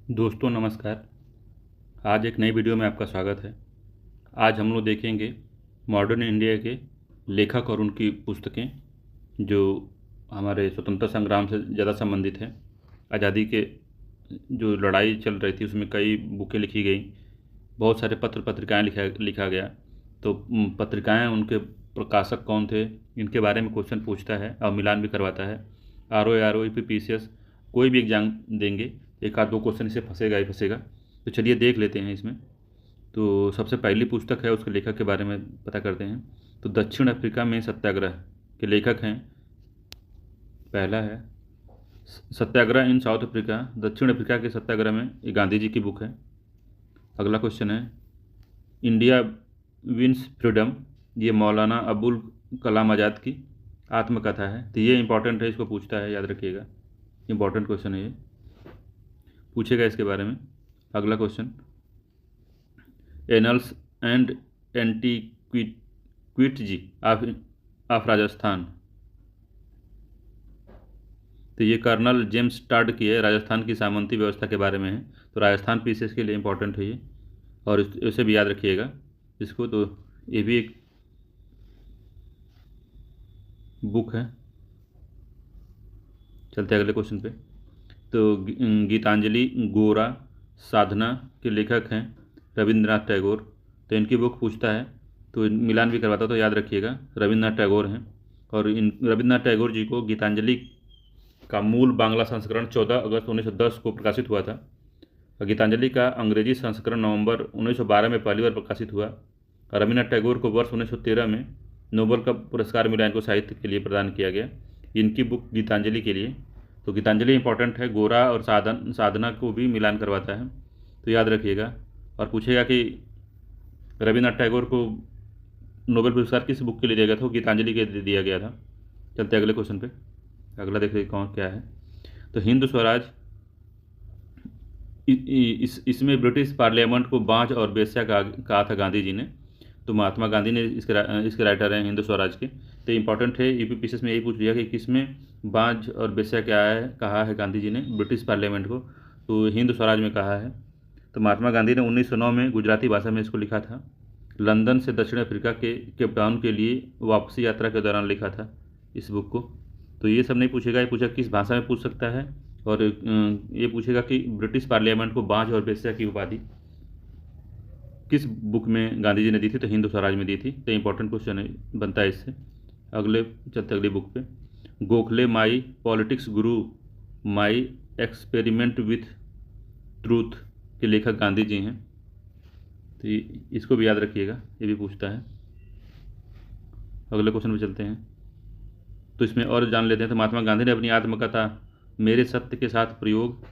दोस्तों नमस्कार। आज एक नई वीडियो में आपका स्वागत है। आज हम लोग देखेंगे मॉडर्न इंडिया के लेखक और उनकी पुस्तकें जो हमारे स्वतंत्रता संग्राम से ज़्यादा संबंधित है। आज़ादी के जो लड़ाई चल रही थी उसमें कई बुकें लिखी गई, बहुत सारे पत्रिकाएँ लिखा गया। तो पत्रिकाएँ, उनके प्रकाशक कौन थे, इनके बारे में क्वेश्चन पूछता है और मिलान भी करवाता है। ROA, ROE, PCS कोई भी एग्जाम देंगे, एक आध दो क्वेश्चन इससे फंसेगा ही फंसेगा। तो चलिए देख लेते हैं इसमें। तो सबसे पहली पुस्तक है, उसके लेखक के बारे में पता करते हैं। तो दक्षिण अफ्रीका में सत्याग्रह के लेखक हैं। पहला है सत्याग्रह इन साउथ अफ्रीका, दक्षिण अफ्रीका के सत्याग्रह में, ये गांधी जी की बुक है। अगला क्वेश्चन है इंडिया विंस फ्रीडम, ये मौलाना अबुल कलाम आज़ाद की आत्मकथा है। तो ये इंपॉर्टेंट है, इसको पूछता है, याद रखिएगा, इंपॉर्टेंट क्वेश्चन है ये, पूछेगा इसके बारे में। अगला question annuls and antiquity of Rajasthan, तो ये कर्नल जेम्स टड की है, राजस्थान की सामंती व्यवस्था के बारे में है। तो राजस्थान पीसेस के लिए इंपॉर्टेंट है ये, और इसे भी याद रखिएगा इसको। तो ये भी एक बुक है। चलते हैं अगले क्वेश्चन पे। तो गीतांजलि गोरा साधना के लेखक हैं रविंद्रनाथ टैगोर। तो इनकी बुक पूछता है, तो मिलान भी करवाता, तो याद रखिएगा रविंद्रनाथ टैगोर हैं। और इन रविंद्रनाथ टैगोर जी को गीतांजलि का मूल बांग्ला संस्करण 14 अगस्त 1910 को प्रकाशित हुआ था। गीतांजलि का अंग्रेजी संस्करण नवंबर 1912 में पहली बार प्रकाशित हुआ। रविंद्रनाथ टैगोर को वर्ष 1913 में नोबेल का पुरस्कार मिला, इनको साहित्य के लिए प्रदान किया गया, इनकी बुक गीतांजलि के लिए। तो गीतांजलि इंपॉर्टेंट है, गोरा और साधना को भी मिलान करवाता है, तो याद रखिएगा। और पूछेगा कि रविंद्रनाथ टैगोर को नोबेल पुरस्कार किस बुक के लिए दिया गया था, वो गीतांजलि के लिए दिया गया था। चलते अगले क्वेश्चन पे। अगला देख रहे कौन क्या है। तो हिंद स्वराज, इसमें ब्रिटिश पार्लियामेंट को बांझ और बेश्या कहा था गांधी जी ने। तो महात्मा गांधी ने इसके राइटर हैं हिंद स्वराज के। तो इंपॉर्टेंट है, UPPCS में यही पूछ लिया कि किसमें बांझ और बेश्या क्या है, कहा है गांधी जी ने ब्रिटिश पार्लियामेंट को, तो हिंद स्वराज में कहा है। तो महात्मा गांधी ने 1909 में गुजराती भाषा में इसको लिखा था। लंदन से दक्षिण अफ्रीका के केप टाउन के लिए वापसी यात्रा के दौरान लिखा था इस बुक को। तो ये सब नहीं पूछेगा, ये पूछा किस भाषा में पूछ सकता है, और ये पूछेगा कि ब्रिटिश पार्लियामेंट को बांझ और बेश्या की उपाधि किस बुक में गांधी जी ने दी थी, तो हिंद स्वराज में दी थी। तो इंपॉर्टेंट क्वेश्चन बनता है इससे। अगले चलते अगली बुक पे। गोखले माई politics Guru, my experiment with truth के लेखक गांधी जी हैं। तो इसको भी याद रखिएगा, ये भी पूछता है। अगले क्वेश्चन पे चलते हैं, तो इसमें और जान लेते हैं। तो महात्मा गांधी ने अपनी आत्मकथा मेरे सत्य के साथ प्रयोग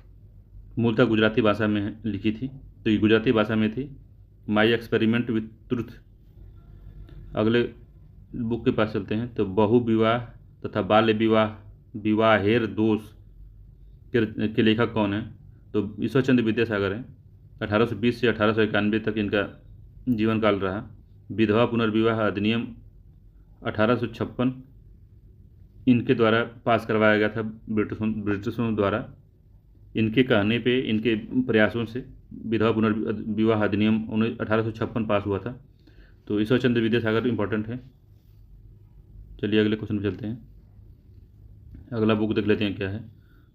मूलतः गुजराती भाषा में लिखी थी, तो ये गुजराती भाषा में थी, माई एक्सपेरिमेंट विथ ट्रुथ। अगले बुक के पास चलते हैं। तो बहु विवाह तथा बाल्य विवाहेर दोष के लेखक कौन है, तो ईश्वर चंद्र विद्यासागर हैं। 1820 से 1891 तक इनका जीवन काल रहा। विधवा पुनर्विवाह अधिनियम 1856 इनके द्वारा पास करवाया गया था ब्रिटिशों द्वारा। इनके कहने पे, इनके प्रयासों से विधवा पुनर्विवाह अधिनियम 1856 पास हुआ था। तो ईश्वर चंद्र विद्यासागर इंपॉर्टेंट है। चलिए अगले क्वेश्चन पे चलते हैं। अगला बुक देख लेते हैं क्या है।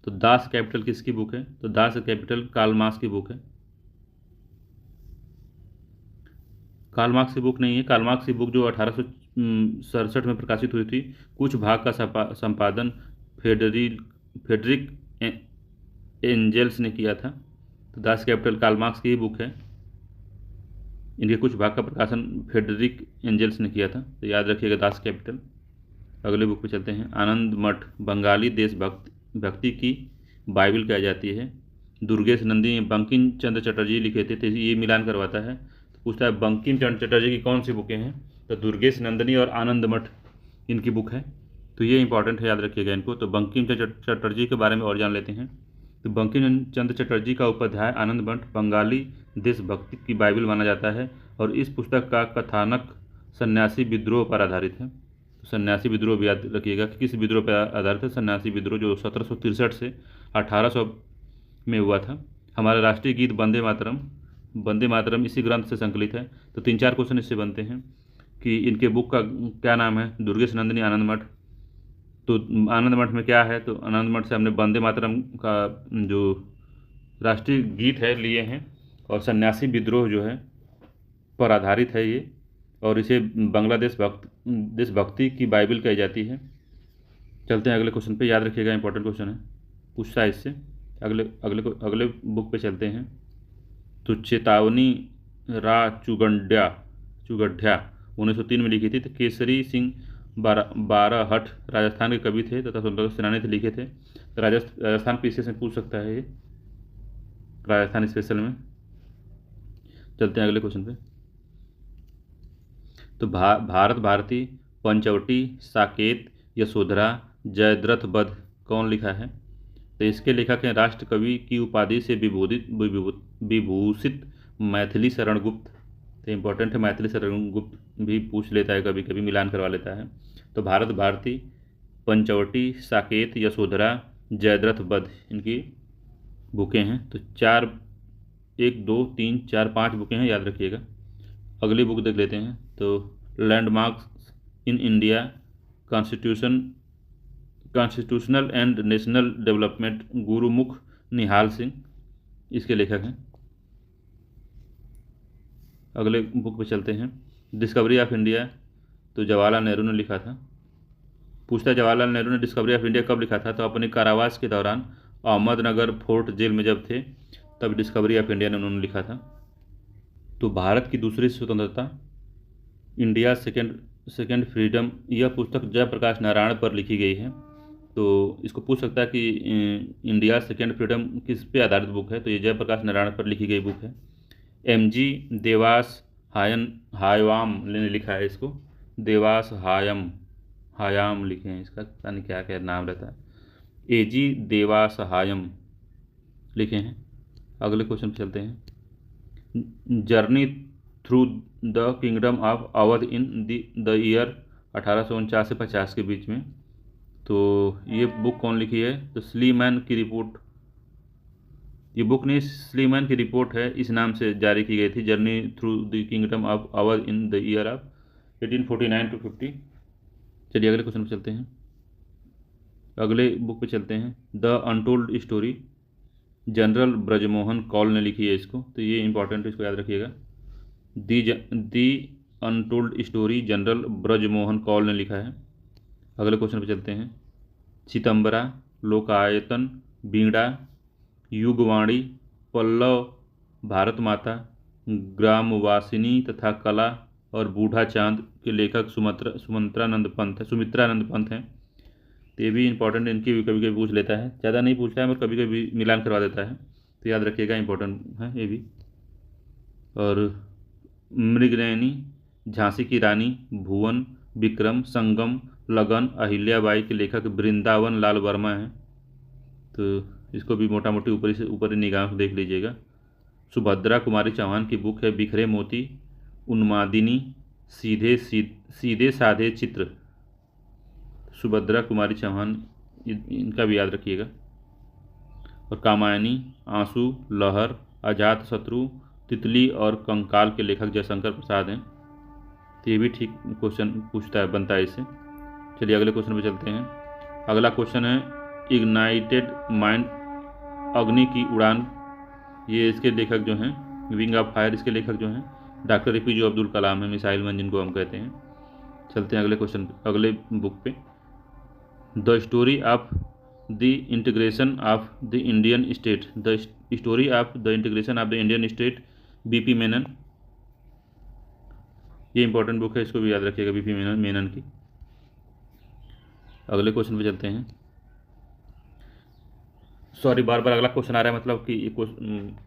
तो दास कैपिटल किसकी बुक है, तो दास कैपिटल कार्ल मार्क्स की बुक है। कार्ल मार्क्स की बुक नहीं है, कार्ल मार्क्स की बुक जो 1867 में प्रकाशित हुई थी, कुछ भाग का संपादन फेडरिक एंजल्स ने किया था। तो दास कैपिटल कार्ल मार्क्स की ही बुक है, इनके कुछ भाग का प्रकाशन फेडरिक एंजल्स ने किया था, तो याद रखिएगा दास कैपिटल। अगले बुक पे चलते हैं। आनंद मठ बंगाली देशभक्ति की बाइबल कही जाती है। दुर्गेश नंदी बंकिम चंद्र चटर्जी लिखे थे, तो ये मिलान करवाता है। तो पूछता है बंकिम चंद्र चटर्जी की कौन सी बुकें हैं, तो दुर्गेश नंदिनी और आनंद मठ इनकी बुक है। तो ये इंपॉर्टेंट है, याद रखिएगा इनको। तो बंकिम चंद्र चटर्जी के बारे में और जान लेते हैं। तो बंकिम चंद्र चटर्जी का उपाध्याय आनंद मठ बंगाली देशभक्ति की बाइबल माना जाता है, और इस पुस्तक का कथानक सन्यासी विद्रोह पर आधारित है। तो सन्यासी विद्रोह भी याद रखिएगा कि किस विद्रोह पर आधारित है, सन्यासी विद्रोह जो 1763 से 1800 में हुआ था। हमारा राष्ट्रीय गीत वंदे मातरम, वंदे मातरम इसी ग्रंथ से संकलित है। तो 3-4 क्वेश्चन इससे बनते हैं कि इनके बुक का क्या नाम है, दुर्गेश नंदिनी आनंद मठ। तो आनंद मठ में क्या है, तो आनंद मठ से हमने वंदे मातरम का जो राष्ट्रीय गीत है लिए हैं, और सन्यासी विद्रोह जो है पर आधारित है ये, और इसे बांग्लादेश देशभक्ति की बाइबल कही जाती है। चलते हैं अगले क्वेश्चन पे, याद रखिएगा इंपॉर्टेंट क्वेश्चन है, पूछता है इससे। अगले बुक पे चलते हैं। तो चेतावनी रा चुगंड्या 1903 में लिखी थी। तो केसरी सिंह बाराहठ राजस्थान के कवि थे तथा स्वतंत्रता सेनानी थे, लिखे थे। तो राजस्थान पीसीएस में पूछ सकता है ये, राजस्थान स्पेशल में। चलते हैं अगले क्वेश्चन पे। तो भारत भारती, पंचवटी, साकेत, यशोधरा, जयद्रथ वध कौन लिखा है? तो इसके लेखक हैं राष्ट्र कवि की उपाधि से विभूषित मैथिली शरण गुप्त। तो इम्पोर्टेंट है, मैथिली शरण गुप्त भी पूछ लेता है, कभी कभी मिलान करवा लेता है। तो भारत भारती, पंचवटी, साकेत, यशोधरा, जयद्रथ वध इनकी बुकें हैं। तो 1 2 3 4 5 बुकें हैं, याद रखिएगा। अगली बुक देख लेते हैं। तो landmarks in India, constitutional and national development, Gurmukh Nihal Singh इसके लेखक हैं। अगले बुक पे चलते हैं। डिस्कवरी ऑफ इंडिया, तो जवाहरलाल नेहरू ने लिखा था। पूछता है जवाहरलाल नेहरू ने डिस्कवरी ऑफ इंडिया कब लिखा था? तो अपने कारावास के दौरान अहमदनगर फोर्ट जेल में जब थे तब डिस्कवरी ऑफ इंडिया ने उन्होंने लिखा था। तो भारत की दूसरी स्वतंत्रता, इंडिया सेकेंड फ्रीडम, यह पुस्तक जयप्रकाश नारायण पर लिखी गई है। तो इसको पूछ सकता है कि इंडिया सेकेंड फ्रीडम किस पे आधारित बुक है? तो ये जयप्रकाश नारायण पर लिखी गई बुक है। MG देवास हायवाम ने लिखा है इसको, देवास हायाम लिखे हैं, इसका पता नहीं क्या क्या नाम रहता है। AG देवास हायम लिखे हैं। अगले क्वेश्चन पे चलते हैं। Journey through the kingdom of Awadh in the year 1849 से 50 के बीच में। तो ये बुक कौन लिखी है? तो स्लीमैन की रिपोर्ट, ये बुक नहीं स्लीमैन की रिपोर्ट है, इस नाम से जारी की गई थी। Journey through the kingdom of Awadh in the year of 1849 to 50। चलिए अगले क्वेश्चन पे चलते हैं। अगले बुक पे चलते हैं। The untold story, general Brijmohan Kaul ने लिखी है इसको। तो ये इंपॉर्टेंट है, इसको याद रखिएगा। The untold story general Brijmohan Kaul ने लिखा है। अगले क्वेश्चन पे चलते हैं। चितंबरा, लोकायतन, बीड़ा, युगवाणी, पल्लव, भारत माता, ग्रामवासिनी तथा कला और बूढ़ा चांद के लेखक सुमित्रानंद पंत हैं। तो ये भी इंपॉर्टेंट, इनकी भी कभी कभी पूछ लेता है, ज़्यादा नहीं पूछता है मगर कभी कभी मिलान करवा देता है। तो याद रखिएगा, इंपॉर्टेंट है ये भी। और मृगनयनी, झांसी की रानी, भुवन, विक्रम, संगम, लगन, अहिल्याबाई के लेखक वृंदावन लाल वर्मा हैं। तो इसको भी मोटा मोटी ऊपरी निगाह से देख लीजिएगा। सुभद्रा कुमारी चौहान की बुक है बिखरे मोती, उन्मादिनी, सीधे साधे चित्र। सुभद्रा कुमारी चौहान, इनका भी याद रखिएगा। और कामायनी, आंसू, लहर, अजात शत्रु, तितली और कंकाल के लेखक जयशंकर प्रसाद हैं। तो ये भी ठीक क्वेश्चन पूछता है, बनता है इससे। चलिए अगले क्वेश्चन पे चलते हैं। अगला क्वेश्चन है इग्नाइटेड माइंड, अग्नि की उड़ान। ये इसके लेखक जो हैं, विंग ऑफ फायर, इसके लेखक जो हैं डॉक्टर APJ अब्दुल कलाम है, मिसाइल मैन जिनको हम कहते हैं। चलते हैं अगले क्वेश्चन, अगले बुक पे। The story of the integration of the Indian state, the story of the integration of the Indian state, BP Menon. ये इंपॉर्टेंट बुक है, इसको भी याद रखिएगा, BP मेनन की। अगले क्वेश्चन पे चलते हैं। सॉरी, बार बार अगला क्वेश्चन आ रहा है, मतलब कि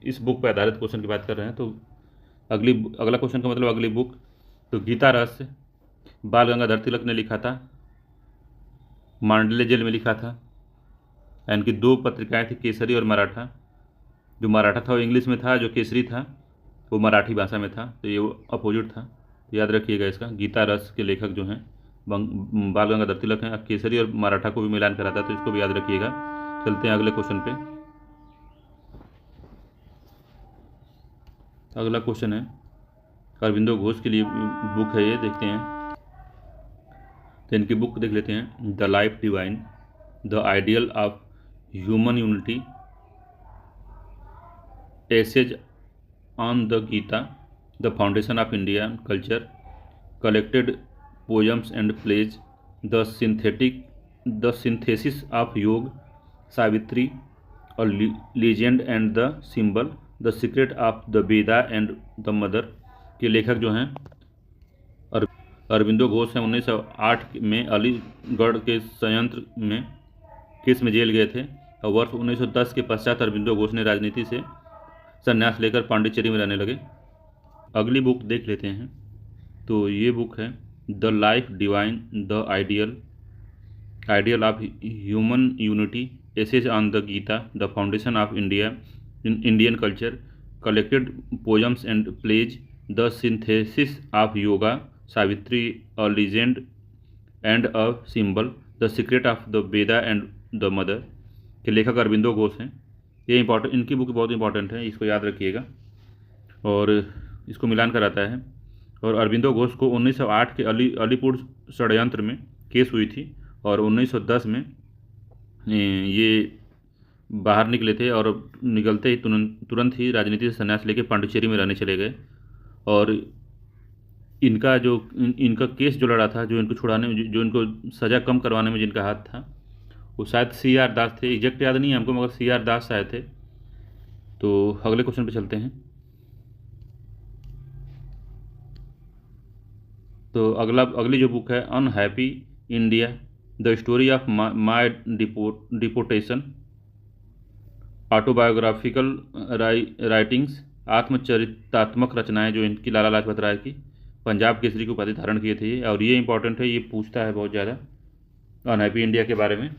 इस बुक पर आधारित क्वेश्चन की बात कर रहे हैं। तो अगला क्वेश्चन का मतलब अगली बुक। तो गीता रहस्य बाल गंगाधर तिलक ने लिखा था, मांडले जेल में लिखा था। इनकी 2 पत्रिकाएं थी, केसरी और मराठा। जो मराठा था वो इंग्लिश में था, जो केसरी था वो मराठी भाषा में था। तो ये अपोजिट था, तो याद रखिएगा इसका। गीता रस के लेखक जो हैं बाल गंगाधर तिलक हैं। केसरी और मराठा को भी मिलान कराता है, तो इसको भी याद रखिएगा। चलते हैं अगले क्वेश्चन पे। अगला क्वेश्चन है अरविंदो घोष के लिए बुक है, ये देखते हैं। तो इनकी बुक देख लेते हैं। The life divine, the ideal of human unity, essays on the Gita, the foundation of Indian culture, collected poems and plays, the synthesis of yoga, Savitri, और legend and the symbol, the secret of the Veda and the mother के लेखक जो हैं अरविंदो घोष हैं। 1908 में अलीगढ़ के संयंत्र में केस में जेल गए थे और वर्ष 1910 के पश्चात अरविंदो घोष ने राजनीति से संन्यास लेकर पांडिचेरी में रहने लगे। अगली बुक देख लेते हैं। तो ये बुक है the life divine, the ideal of human unity, essays on the Gita, the foundation of Indian culture, collected poems and plays, the synthesis of yoga, Savitri, a legend and a symbol, the secret of the Veda and the mother के लेखक अरविंदो घोष हैं। ये important, इनकी book बहुत important है, इसको याद रखिएगा और इसको मिलान कराता है। और अरविंदो घोष को 1908 के अलीपुर षड्यंत्र में केस हुई थी और 1910 में ये बाहर निकले थे और निकलते ही तुरंत ही राजनीति से संन्यास लेके पांडिचेरी में रहने चले गए। और इनका केस जो लड़ा था, जो इनको छुड़ाने में, जो इनको सज़ा कम करवाने में जिनका हाथ था, वो शायद C.R. दास थे। एग्जैक्ट याद नहीं है हमको, मगर C.R. दास शायद थे। तो अगले क्वेश्चन पे चलते हैं। तो अगली जो बुक है unhappy India, the story of my deportation, autobiographical writings, आत्मचरितात्मक रचनाएं जो इनकी लाला लाजपत राय की, पंजाब केसरी की उपाधि धारण किए थे। और ये इंपॉर्टेंट है, ये पूछता है बहुत ज़्यादा अनहैप्पी इंडिया के बारे में।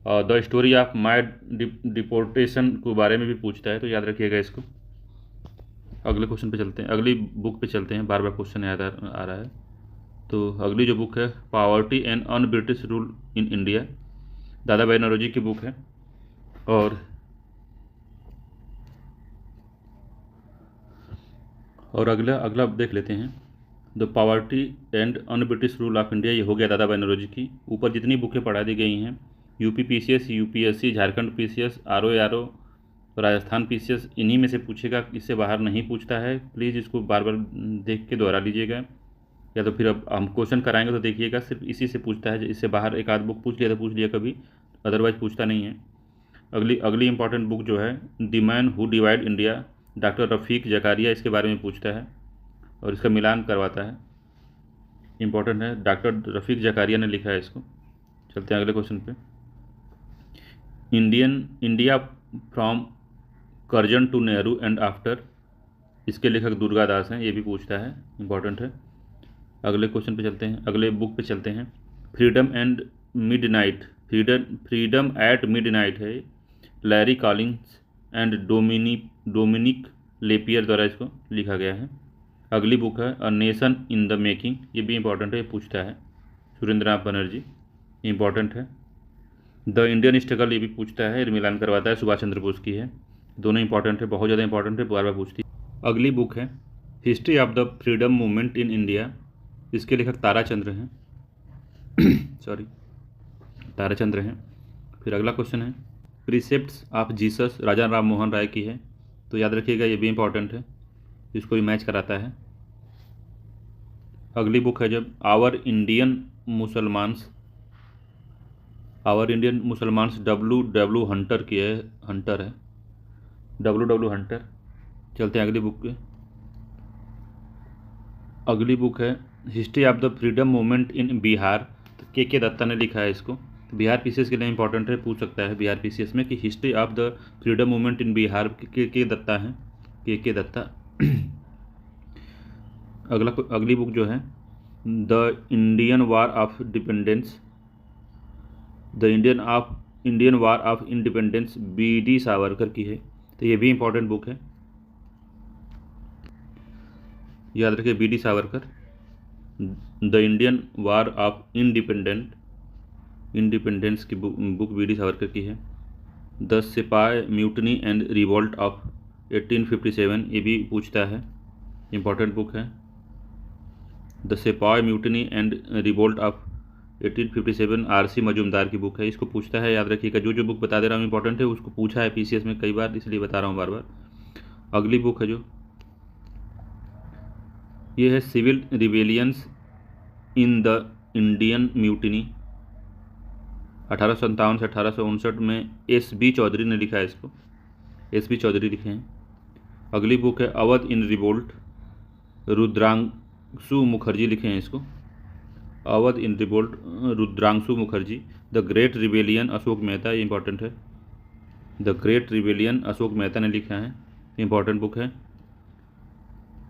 और the story of my deportation के बारे में भी पूछता है, तो याद रखिएगा इसको। अगले क्वेश्चन पे चलते हैं, अगली बुक पे चलते हैं, बार बार क्वेश्चन याद आ रहा है। तो अगली जो बुक है poverty and un British rule in India, दादा भाई नौरोजी की बुक है। और अगला देख लेते हैं the poverty and un British rule of India, ये हो गया दादा भाई नौरोजी की। ऊपर जितनी बुकें पढ़ा दी गई हैं, UP PCS, UPSC, Jharkhand PCS, RO Rajasthan PCS, इन्हीं में से पूछेगा, इससे बाहर नहीं पूछता है। प्लीज़ इसको बार बार देख के दोहरा लीजिएगा, या तो फिर अब हम क्वेश्चन कराएंगे तो देखिएगा सिर्फ इसी से पूछता है। इससे बाहर एक आध बुक पूछ लिया तो पूछ लिया कभी, अदरवाइज पूछता नहीं है। अगली इंपॉर्टेंट बुक जो है the man who divide India, doctor Rafiq Zakaria, इसके बारे में पूछता है और इसका मिलान करवाता है। इंपॉर्टेंट है, डॉक्टर रफ़ीक जकारिया ने लिखा है इसको। चलते हैं अगले क्वेश्चन पे। India from Curzon to Nehru and after, इसके लेखक दुर्गा दास हैं, ये भी पूछता है, इंपॉर्टेंट है। अगले क्वेश्चन पे चलते हैं, अगले बुक पे चलते हैं। फ्रीडम एट मिडनाइट है, Larry Collins and Dominik Lapierre द्वारा इसको लिखा गया है। अगली बुक है a nation in the making, ये भी इंपॉर्टेंट है, पूछता है सुरेंद्रनाथ बनर्जी, इंपॉर्टेंट है। द इंडियन स्ट्रगल, ये भी पूछता है, मिलान करवाता है, सुभाष चंद्र बोस की है। दोनों इंपॉर्टेंट है, बहुत ज़्यादा इंपॉर्टेंट है, बार बार पूछती है। अगली बुक है history of the freedom movement in India, इसके लेखक ताराचंद्र हैं सॉरी ताराचंद्र हैं। फिर अगला क्वेश्चन है precepts of Jesus, Raja Ram Mohan राय की है, तो याद रखिएगा ये भी इंपॉर्टेंट है, इसको भी मैच कराता है। अगली बुक है जब आवर इंडियन मुसलमान्स W हंटर की है, हंटर है, W हंटर। चलते हैं अगली बुक पे। अगली बुक है history of the freedom movement in Bihar, तो के दत्ता ने लिखा है इसको। तो बिहार PCS के लिए इंपॉर्टेंट है, पूछ सकता है बिहार PCS में कि history of the freedom movement in Bihar के दत्ता हैं, के दत्ता। अगली बुक जो है the Indian war of independence BD Savarkar की है, तो ये भी इंपॉर्टेंट बुक है, याद रखिए BD Savarkar. The Indian war of independence की बुक BD सावरकर की है। द सिपाही म्यूटनी एंड रिवोल्ट ऑफ 1857, ये भी पूछता है, इम्पोर्टेंट बुक है। द सिपाही mutiny and revolt of 1857 RC. Majumdar की बुक है, इसको पूछता है, याद रखिएगा। जो बुक बता दे रहा हूँ इंपॉर्टेंट है, उसको पूछा है पीसीएस में कई बार, इसलिए बता रहा हूँ बार बार। अगली बुक है जो ये है civil rebellions in the Indian mutiny, 1857 से 1859 में एस.बी. चौधरी ने लिखा है इसको, एस.बी. चौधरी लिखे हैं। अगली बुक है अवध इन रिवोल्ट, रुद्रांशु मुखर्जी लिखे हैं इसको, अवध इन revolt Rudrangshu Mukherjee. The great rebellion Ashok Mehta, ये इंपॉर्टेंट है, the great rebellion Ashok Mehta ने लिखा है, इंपॉर्टेंट बुक है।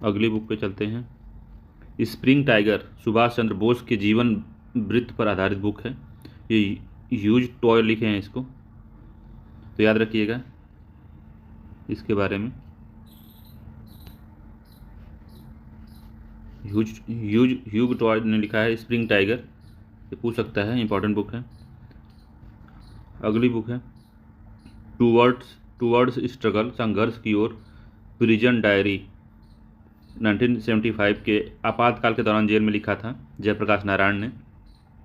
अगली बुक पे चलते हैं, स्प्रिंग टाइगर, सुभाष चंद्र बोस के जीवन वृत्त पर आधारित बुक है, ये ह्यूज टॉय लिखे हैं इसको, तो याद रखिएगा इसके बारे में। ह्यूज टॉय ने लिखा है स्प्रिंग टाइगर, ये पूछ सकता है, इंपॉर्टेंट बुक है। अगली बुक है टूवर्ड्स स्ट्रगल, संघर्ष की ओर, प्रिजन डायरी, 1975 के आपातकाल के दौरान जेल में लिखा था जयप्रकाश नारायण ने,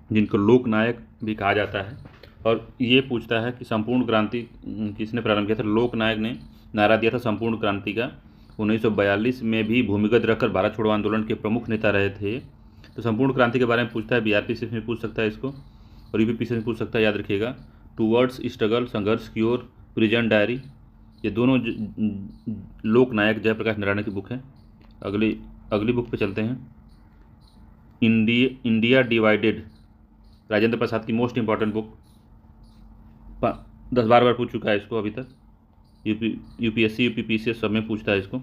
जिनको लोक नायक भी कहा जाता है। और ये पूछता है कि संपूर्ण क्रांति किसने प्रारंभ किया था। लोक नायक ने नारा दिया था संपूर्ण क्रांति का, 1942 में भी भूमिगत रहकर भारत छोड़ो आंदोलन के प्रमुख नेता रहे थे। तो संपूर्ण क्रांति के बारे में पूछता है, बीआरपीसी में पूछ सकता है इसको, और यूपीपीसी में पूछ सकता है, याद रखिएगा। टूवर्ड्स स्ट्रगल, संघर्ष की ओर, प्रिजन डायरी, ये दोनों लोक नायक जयप्रकाश नारायण की बुक है। अगली बुक पे चलते हैं, इंडिया डिवाइडेड, राजेंद्र प्रसाद की मोस्ट इंपॉर्टेंट बुक, 10-12 बार पूछ चुका है इसको अभी तक, यूपीएससी यूपीपीसीएस सब में पूछता है इसको,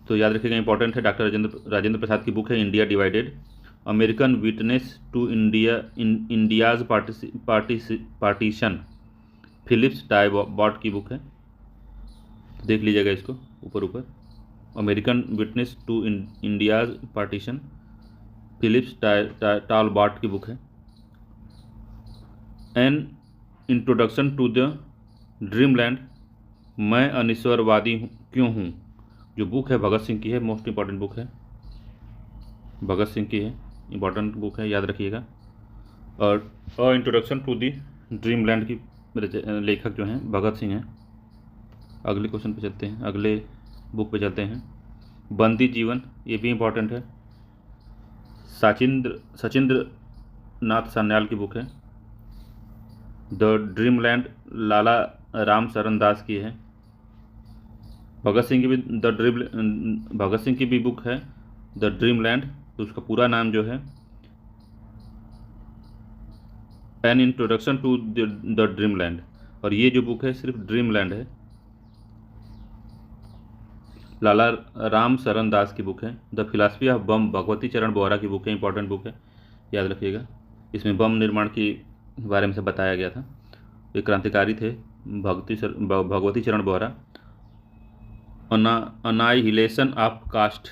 तो याद रखिएगा, इंपॉर्टेंट है। डॉक्टर राजेंद्र प्रसाद की बुक है India divided. American witness to India's partition, Phillips डायबॉट की बुक है, देख लीजिएगा इसको ऊपर। American witness to India's partition, Phillips Talbot की बुक है। An introduction to the dreamland, मैं अनिश्वरवादी क्यों हूँ, जो बुक है भगत सिंह की है, मोस्ट इंपॉर्टेंट बुक है, भगत सिंह की है, इंपॉर्टेंट बुक है, याद रखिएगा। और इंट्रोडक्शन टू द ड्रीमलैंड की लेखक जो हैं भगत सिंह हैं। अगले क्वेश्चन पे चलते हैं, अगले बुक पे चलते हैं, बंदी जीवन, ये भी इंपॉर्टेंट है, सचिंद्र नाथ सान्याल की बुक है। द ड्रीमलैंड लाला राम शरण दास की है। भगत सिंह की भी बुक है द ड्रीमलैंड, तो उसका पूरा नाम जो है an introduction to the dreamland, और ये जो बुक है सिर्फ ड्रीमलैंड है, लाला राम शरण दास की बुक है। द फिलॉसफी ऑफ बम, भगवती चरण बोहरा की बुक है, इंपॉर्टेंट बुक है, याद रखिएगा। इसमें बम निर्माण के बारे में से बताया गया था, ये क्रांतिकारी थे Bhagwati Charan Bohra. Annihilation of caste,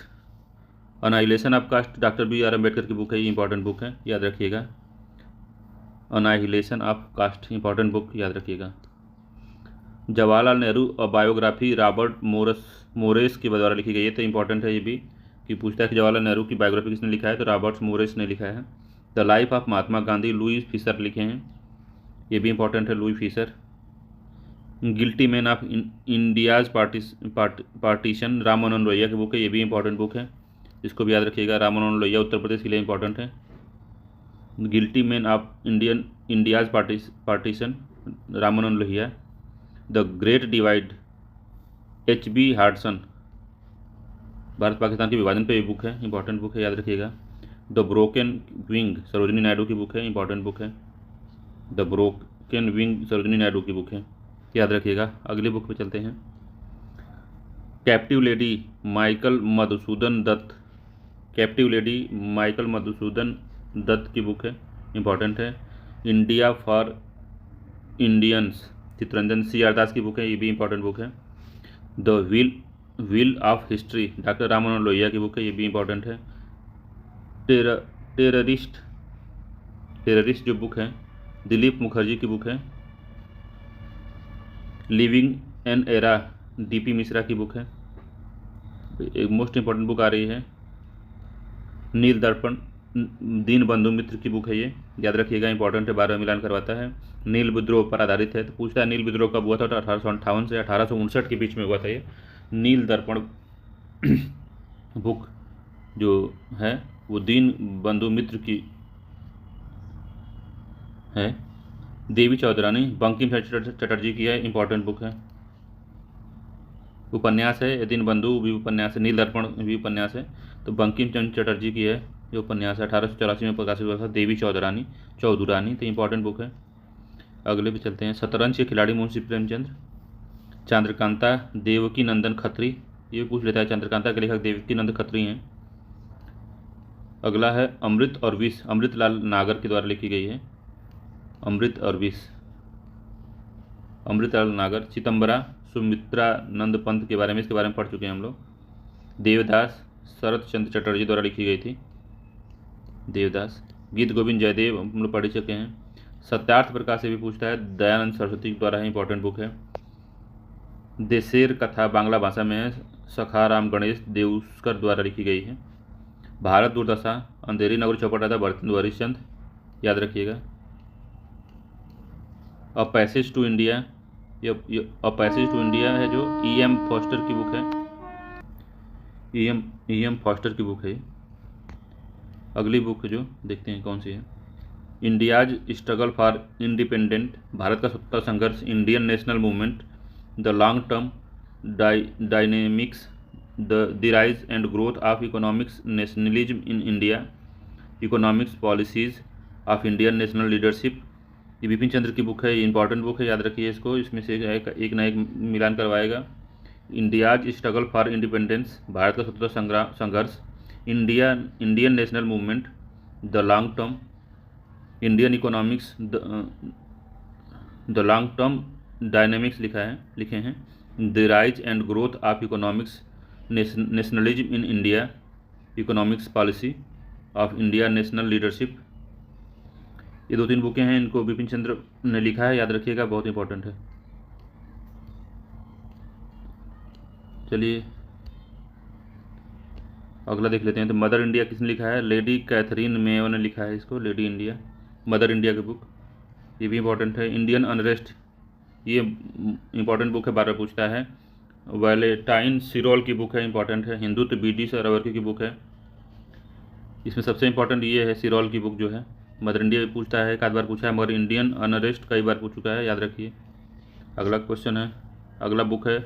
doctor B R. Ambedkar की बुक है, ये इंपॉर्टेंट बुक है, याद रखिएगा। Annihilation of caste, important book, याद रखिएगा। जवाहरलाल नेहरू बायोग्राफी, रॉबर्ट मोरेस के द्वारा लिखी गई है, तो इंपॉर्टेंट है ये भी, कि पूछता है कि जवाहरलाल नेहरू की बायोग्राफी किसने लिखा है, तो रॉबर्ट मोरेस ने लिखा है। The life of Mahatma Gandhi, Louis Fischer लिखे हैं, ये भी इंपॉर्टेंट है, Louis Fischer. Guilty man of India's partition, Ram Manohar Lohia की बुक है, ये भी इंपॉर्टेंट बुक है, इसको भी याद रखिएगा। राम मनोहर लोहिया उत्तर प्रदेश के लिए इंपॉर्टेंट है। Guilty man of India's partition, Ram Manohar Lohia. The great divide, H.B. Hodson, Bharat Pakistan के विभाजन पे ये बुक है, इंपॉर्टेंट बुक है, याद रखिएगा। The broken wing, Sarojini Naidu की बुक है, इंपॉर्टेंट बुक है, the broken wing Sarojini Naidu की बुक है, याद रखिएगा। अगली बुक पे चलते हैं, captive lady Michael Madhusudan Dutt की बुक है, इंपॉर्टेंट है। India for Indians, Chittaranjan C.R. Das की बुक है, ये भी इंपॉर्टेंट बुक है। The wheel of history, doctor Ram Manohar Lohia की बुक है, ये भी इंपॉर्टेंट है। टेररिस्ट जो बुक है दिलीप मुखर्जी की बुक है। Living an era DP Mishra की बुक है। एक मोस्ट इम्पोर्टेंट बुक आ रही है नील दर्पण, दीन बंधु मित्र की बुक है ये, याद रखिएगा, इंपॉर्टेंट है, 12 मिलान करवाता है। नील विद्रोह पर आधारित है, तो पूछता है नील विद्रोह कब हुआ था, तो 1858 से 1859 के बीच में हुआ था ये। नील दर्पण बुक जो है वो दीन बंधु मित्र की है। देवी चौधरानी बंकिम चटर्जी की है, इंपॉर्टेंट बुक है। उपन्यास है, दीन बंधु भी उपन्यास है, नील दर्पण भी उपन्यास है, तो बंकिम चंद्र चटर्जी की है जो उपन्यास है, 1884 में प्रकाशित हुआ था, देवी चौधरानी तो इंपॉर्टेंट बुक है। अगले पे चलते हैं। शतरंज के खिलाड़ी मुंशी प्रेमचंद्र। चंद्रकांता देवकी नंदन खत्री, ये पूछ लेता है, चंद्रकांता के लेखक देवकी नंदन खत्री हैं। अगला है अमृत और विष, अमृतलाल नागर के द्वारा लिखी गई है, अमृत और विष, अमृतलाल नागर। चिदम्बरा सुमित्रानंद पंत के बारे में, इसके बारे में पढ़ चुके हैं हम लोग। देवदास शरत चंद्र चटर्जी द्वारा लिखी गई थी, देवदास। गीत गोविंद जयदेव हम लोग पढ़ चुके हैं। सत्यार्थ प्रकाश से भी पूछता है, दयानंद सरस्वती द्वारा है, इंपॉर्टेंट बुक है। देशेर कथा बांग्ला भाषा में है, सखाराम गणेश देउस्कर द्वारा लिखी गई है। भारत दुर्दशा अंधेरी नगर चौपट था, भरतेंदु हरिश्चंद, याद रखिएगा। A passage to India, a passage to India है जो E.M. फॉस्टर की बुक है, E.M. फॉस्टर की बुक है। अगली बुक जो देखते हैं कौन सी है, India's struggle for independent, Bharat का स्वतंत्रता संघर्ष, Indian national movement, the long term dynamics, the rise and growth of economics nationalism in India, economics policies of Indian national leadership, ये बिपिन चंद्र की बुक है, ये इंपॉर्टेंट बुक है, याद रखिए इसको, इसमें से एक ना एक मिलान करवाएगा। India's struggle for independence, Bharat का स्वतंत्रता संघर्ष, Indian national movement, the long term, Indian economics, the long term dynamics लिखे हैं, the rise and growth of economics nationalism in India, economics policy of India national leadership. ये 2-3 बुकें हैं, इनको बिपिन चंद्र ने लिखा है, याद रखिएगा, बहुत इंपॉर्टेंट है। चलिए अगला देख लेते हैं। तो मदर इंडिया किसने लिखा है, लेडी कैथरीन मेयो ने लिखा है इसको, लेडी इंडिया, मदर इंडिया की बुक, ये भी इंपॉर्टेंट है। इंडियन अनरेस्ट, ये इंपॉर्टेंट बुक है, बार बार पूछता है। वैलेंटाइन सिरोल की बुक है, इंपॉर्टेंट है। हिंदुत्व BD सरवर्की की बुक है, इसमें सबसे इंपॉर्टेंट ये है सिरोल की बुक जो है। मदर इंडिया भी पूछता है, एक आध बार पूछा है, मगर इंडियन अनरेस्ट कई बार पूछ चुका है, याद रखिए। अगला क्वेश्चन है, अगला बुक है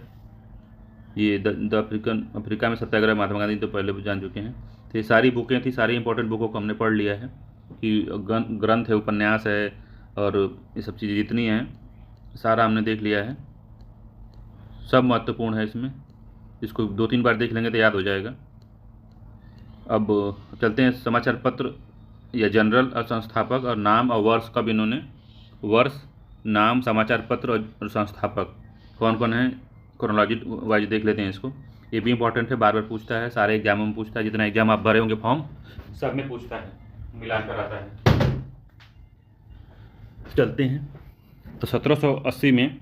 ये द अफ्रीका में सत्याग्रह, महात्मा गांधी, तो पहले भी जान चुके हैं। तो ये सारी बुकें थी, सारी इंपॉर्टेंट बुकों को हमने पढ़ लिया है कि ग्रंथ है, उपन्यास है, और ये सब चीज़ें जितनी हैं सारा हमने देख लिया है, सब महत्वपूर्ण है इसमें, इसको 2-3 बार देख लेंगे तो याद हो जाएगा। अब चलते हैं समाचार पत्र या जनरल और संस्थापक और नाम और वर्ष, कब इन्होंने, वर्ष, नाम, समाचार पत्र और संस्थापक कौन कौन है, क्रोनोलॉजी वाइज देख लेते हैं इसको। ये भी इंपॉर्टेंट है, बार बार पूछता है, सारे एग्जामों में पूछता है, जितना एग्जाम आप भरे होंगे फॉर्म सब में पूछता है, मिलान कराता है। चलते हैं। तो 1780 में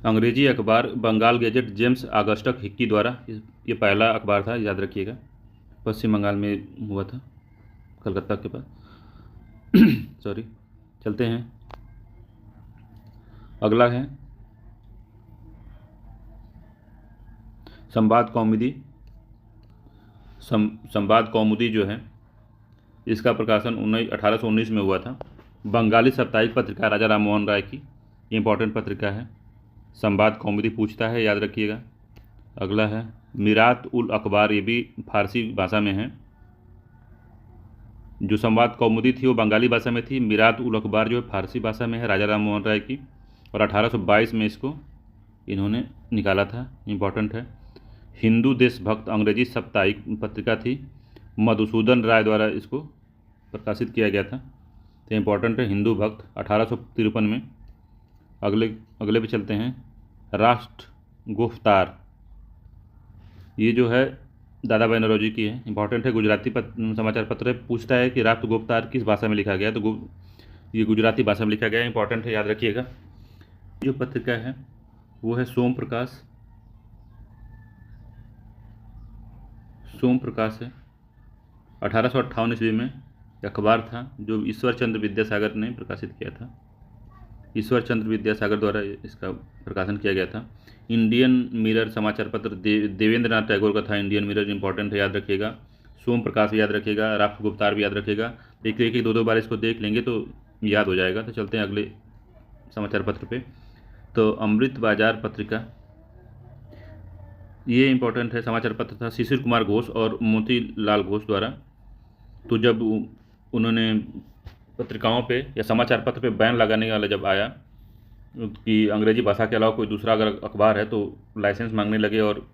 अंग्रेजी अखबार Bengal Gazette James Augustus Hicky द्वारा, ये पहला अखबार था, याद रखिएगा, पश्चिम बंगाल में हुआ था, कलकत्ता के पास सॉरी। चलते हैं, अगला है संवाद कौमुदी। संवाद कौमुदी जो है इसका प्रकाशन 1819 में हुआ था। बंगाली साप्ताहिक पत्रिका राजा राम मोहन राय की, ये इंपॉर्टेंट पत्रिका है। संवाद कौमुदी पूछता है, याद रखिएगा। अगला है मिरात उल अखबार, ये भी फारसी भाषा में है। जो संवाद कौमुदी थी वो बंगाली भाषा में थी, मिरात उल अखबार जो है फारसी भाषा में है, राजा राम मोहन राय की, और 1822 में इसको इन्होंने निकाला था, इंपॉर्टेंट है। हिंदू देशभक्त अंग्रेजी साप्ताहिक पत्रिका थी, मधुसूदन राय द्वारा इसको प्रकाशित किया गया था, तो इंपॉर्टेंट है, हिंदू भक्त, 1853 में। अगले पे चलते हैं, राष्ट्र गुफ्तार, ये जो है दादा भाई नौरोजी की है, इंपॉर्टेंट है, गुजराती समाचार पत्र है। पूछता है कि राष्ट्र गुफ्तार किस भाषा में लिखा गया है, तो ये गुजराती भाषा में लिखा गया है, इंपॉर्टेंट है, याद रखिएगा। जो पत्रिका है वो है सोम प्रकाश। सोम प्रकाश है। 1858 ईस्वी में अखबार था जो ईश्वर चंद्र विद्यासागर ने प्रकाशित किया था। ईश्वर चंद्र विद्यासागर द्वारा इसका प्रकाशन किया गया था। इंडियन मिरर समाचार पत्र देवेंद्र नाथ टैगोर का था। इंडियन मिरर इंपॉर्टेंट है, याद रखिएगा। सोम प्रकाश भी याद रखिएगा, राष्ट्र गुप्तार भी याद रखिएगा। एक एक दो बार इसको देख लेंगे तो याद हो जाएगा। तो चलते हैं अगले समाचार पत्र पे। तो अमृत बाजार पत्रिका, ये इंपॉर्टेंट है, समाचार पत्र था शिशिर कुमार घोष और मोतीलाल घोष द्वारा। तो जब उन्होंने पत्रिकाओं पे या समाचार पत्र पे बैन लगाने वाला जब आया कि अंग्रेजी भाषा के अलावा कोई दूसरा अगर अखबार है तो लाइसेंस मांगने लगे और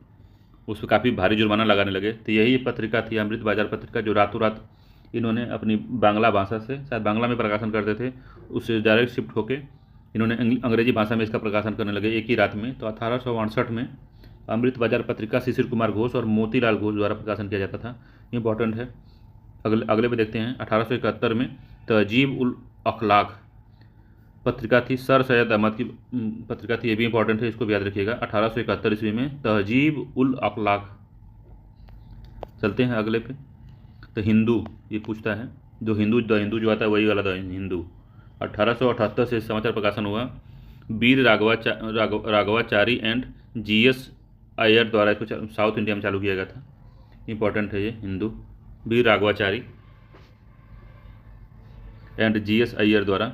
उस पर काफ़ी भारी जुर्माना लगाने लगे। तो यही पत्रिका थी अमृत बाजार पत्रिका, जो रातों रात इन्होंने अपनी बांग्ला भाषा से, शायद बांग्ला में प्रकाशन करते थे, उससे डायरेक्ट शिफ्ट होके इन्होंने अंग्रेजी भाषा में इसका प्रकाशन करने लगे एक ही रात में। तो 1868 में अमृत बाजार पत्रिका शिशिर कुमार घोष और मोतीलाल घोष द्वारा प्रकाशन किया जाता था। इंपॉर्टेंट है। अगले पे देखते हैं। 1871 में तहजीब उल अखलाक पत्रिका थी, सर सैयद अहमद की पत्रिका थी, ये भी इंपॉर्टेंट है, इसको भी याद रखिएगा। 1871 ईस्वी में तहजीब उल अखलाक। चलते हैं अगले पे। तो हिंदू, ये पूछता है जो हिंदू द हिंदू जो आता है वही वाला द हिंदू। 1878 से समाचार प्रकाशन हुआ। वीर राघवाचारी एंड जीएस अय्यर द्वारा इसको साउथ इंडिया में चालू किया गया था। इंपॉर्टेंट है ये हिंदू, वीर राघवाचारी एंड जीएस अय्यर द्वारा।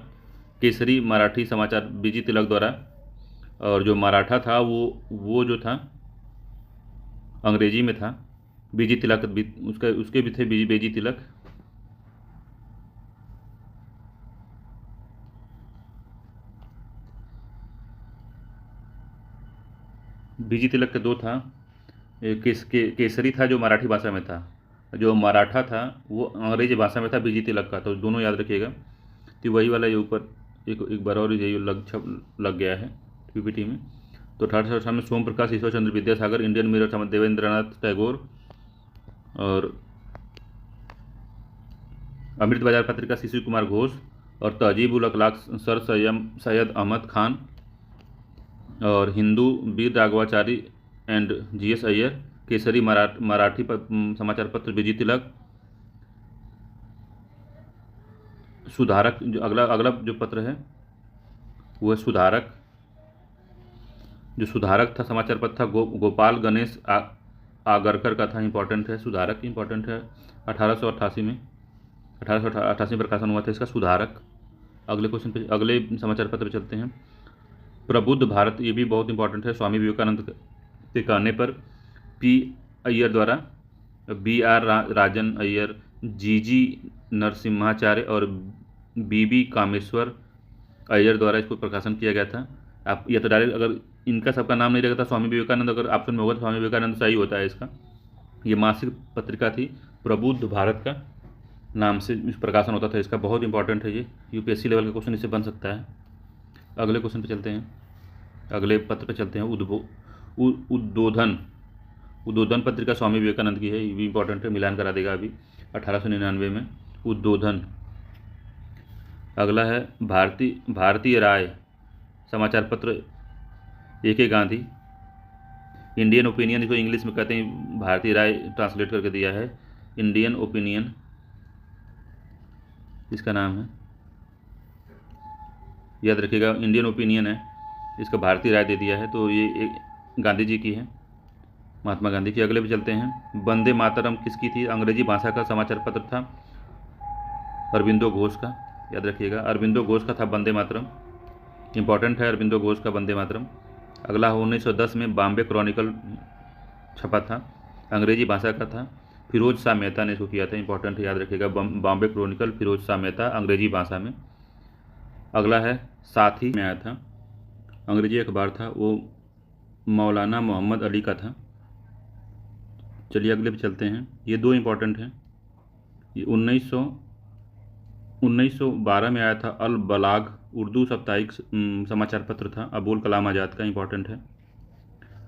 केसरी मराठी समाचार बीजी तिलक द्वारा। और जो मराठा था वो जो था अंग्रेजी में था, बीजी तिलक भी उसके भी थे बीजी तिलक। बीजी तिलक के दो था, केसरी था जो मराठी भाषा में था, जो मराठा था वो अंग्रेजी भाषा में था बीजी तिलक का। तो दोनों याद रखिएगा। तो वही वाला ये ऊपर एक बार और यही लग गया है पीपीटी में। तो 1868 में सोम प्रकाश, ईश्वर चंद्र विद्यासागर, इंडियन मिरर देवेंद्र नाथ टैगोर और अमृत बाजार पत्रिका शिशिर कुमार घोष और तहजीब उल अखलाक सर सैयद अहमद खान और हिंदू वीर राघवाचारी एंड जीएस अय्यर। केसरी मराठी समाचार पत्र बीजी तिलक। सुधारक जो अगला जो पत्र है वो है सुधारक। जो सुधारक था समाचार पत्र था गोपाल गणेश आगरकर का था। इंपॉर्टेंट है सुधारक, इंपॉर्टेंट है। 1888 में 1888 प्रकाशन हुआ था इसका सुधारक। अगले क्वेश्चन पे, अगले समाचार पत्र पे चलते हैं। प्रबुद्ध भारत, ये भी बहुत इंपॉर्टेंट है। स्वामी विवेकानंद के कहने पर पी अय्यर द्वारा, BR राजन अय्यर, GG नरसिम्हाचार्य और BB कामेश्वर अय्यर द्वारा इसको प्रकाशन किया गया था। आप या तो डायरेक्ट अगर इनका सबका नाम नहीं रहेगा तो स्वामी विवेकानंद अगर ऑप्शन में होगा तो स्वामी विवेकानंद सही होता है इसका। ये मासिक पत्रिका थी प्रबुद्ध भारत का नाम से प्रकाशन होता था इसका। बहुत इंपॉर्टेंट है ये, UPSC लेवल का क्वेश्चन इससे बन सकता है। अगले क्वेश्चन पे चलते हैं, अगले पत्र पे चलते हैं। उद्बोधन पत्रिका स्वामी विवेकानंद की है, ये भी इंपॉर्टेंट है, मिलान करा देगा अभी 1899 में उद्बोधन। अगला है भारतीय राय समाचार पत्र AK गांधी। इंडियन ओपिनियन, इसको इंग्लिश में कहते हैं, भारतीय राय ट्रांसलेट करके दिया है, इंडियन ओपिनियन इसका नाम है, याद रखिएगा। इंडियन ओपिनियन है, इसका भारतीय राय दे दिया है। तो ये एक गांधी जी की है, महात्मा गांधी की। अगले पे चलते हैं। वंदे मातरम किसकी थी? अंग्रेजी भाषा का समाचार पत्र था अरबिंदो घोष का, याद रखिएगा। अरबिंदो घोष का था वंदे मातरम, इंपॉर्टेंट है अरबिंदो घोष का वंदे मातरम। अगला 1910 में बॉम्बे क्रॉनिकल छपा था, अंग्रेजी भाषा का था, फिरोज शाह मेहता ने इसको किया था, इंपॉर्टेंट है, याद रखिएगा। बॉम्बे क्रॉनिकल फिरोज शाह मेहता, अंग्रेजी भाषा में। अगला है साथी में आया था, अंग्रेजी अखबार था, वो मौलाना मोहम्मद अली का था। चलिए अगले पे चलते हैं। ये दो इंपॉर्टेंट हैं। ये 1912 में आया था अल बलाग, उर्दू साप्ताहिक समाचार पत्र था, अबुल कलाम आज़ाद का, इंपॉर्टेंट है।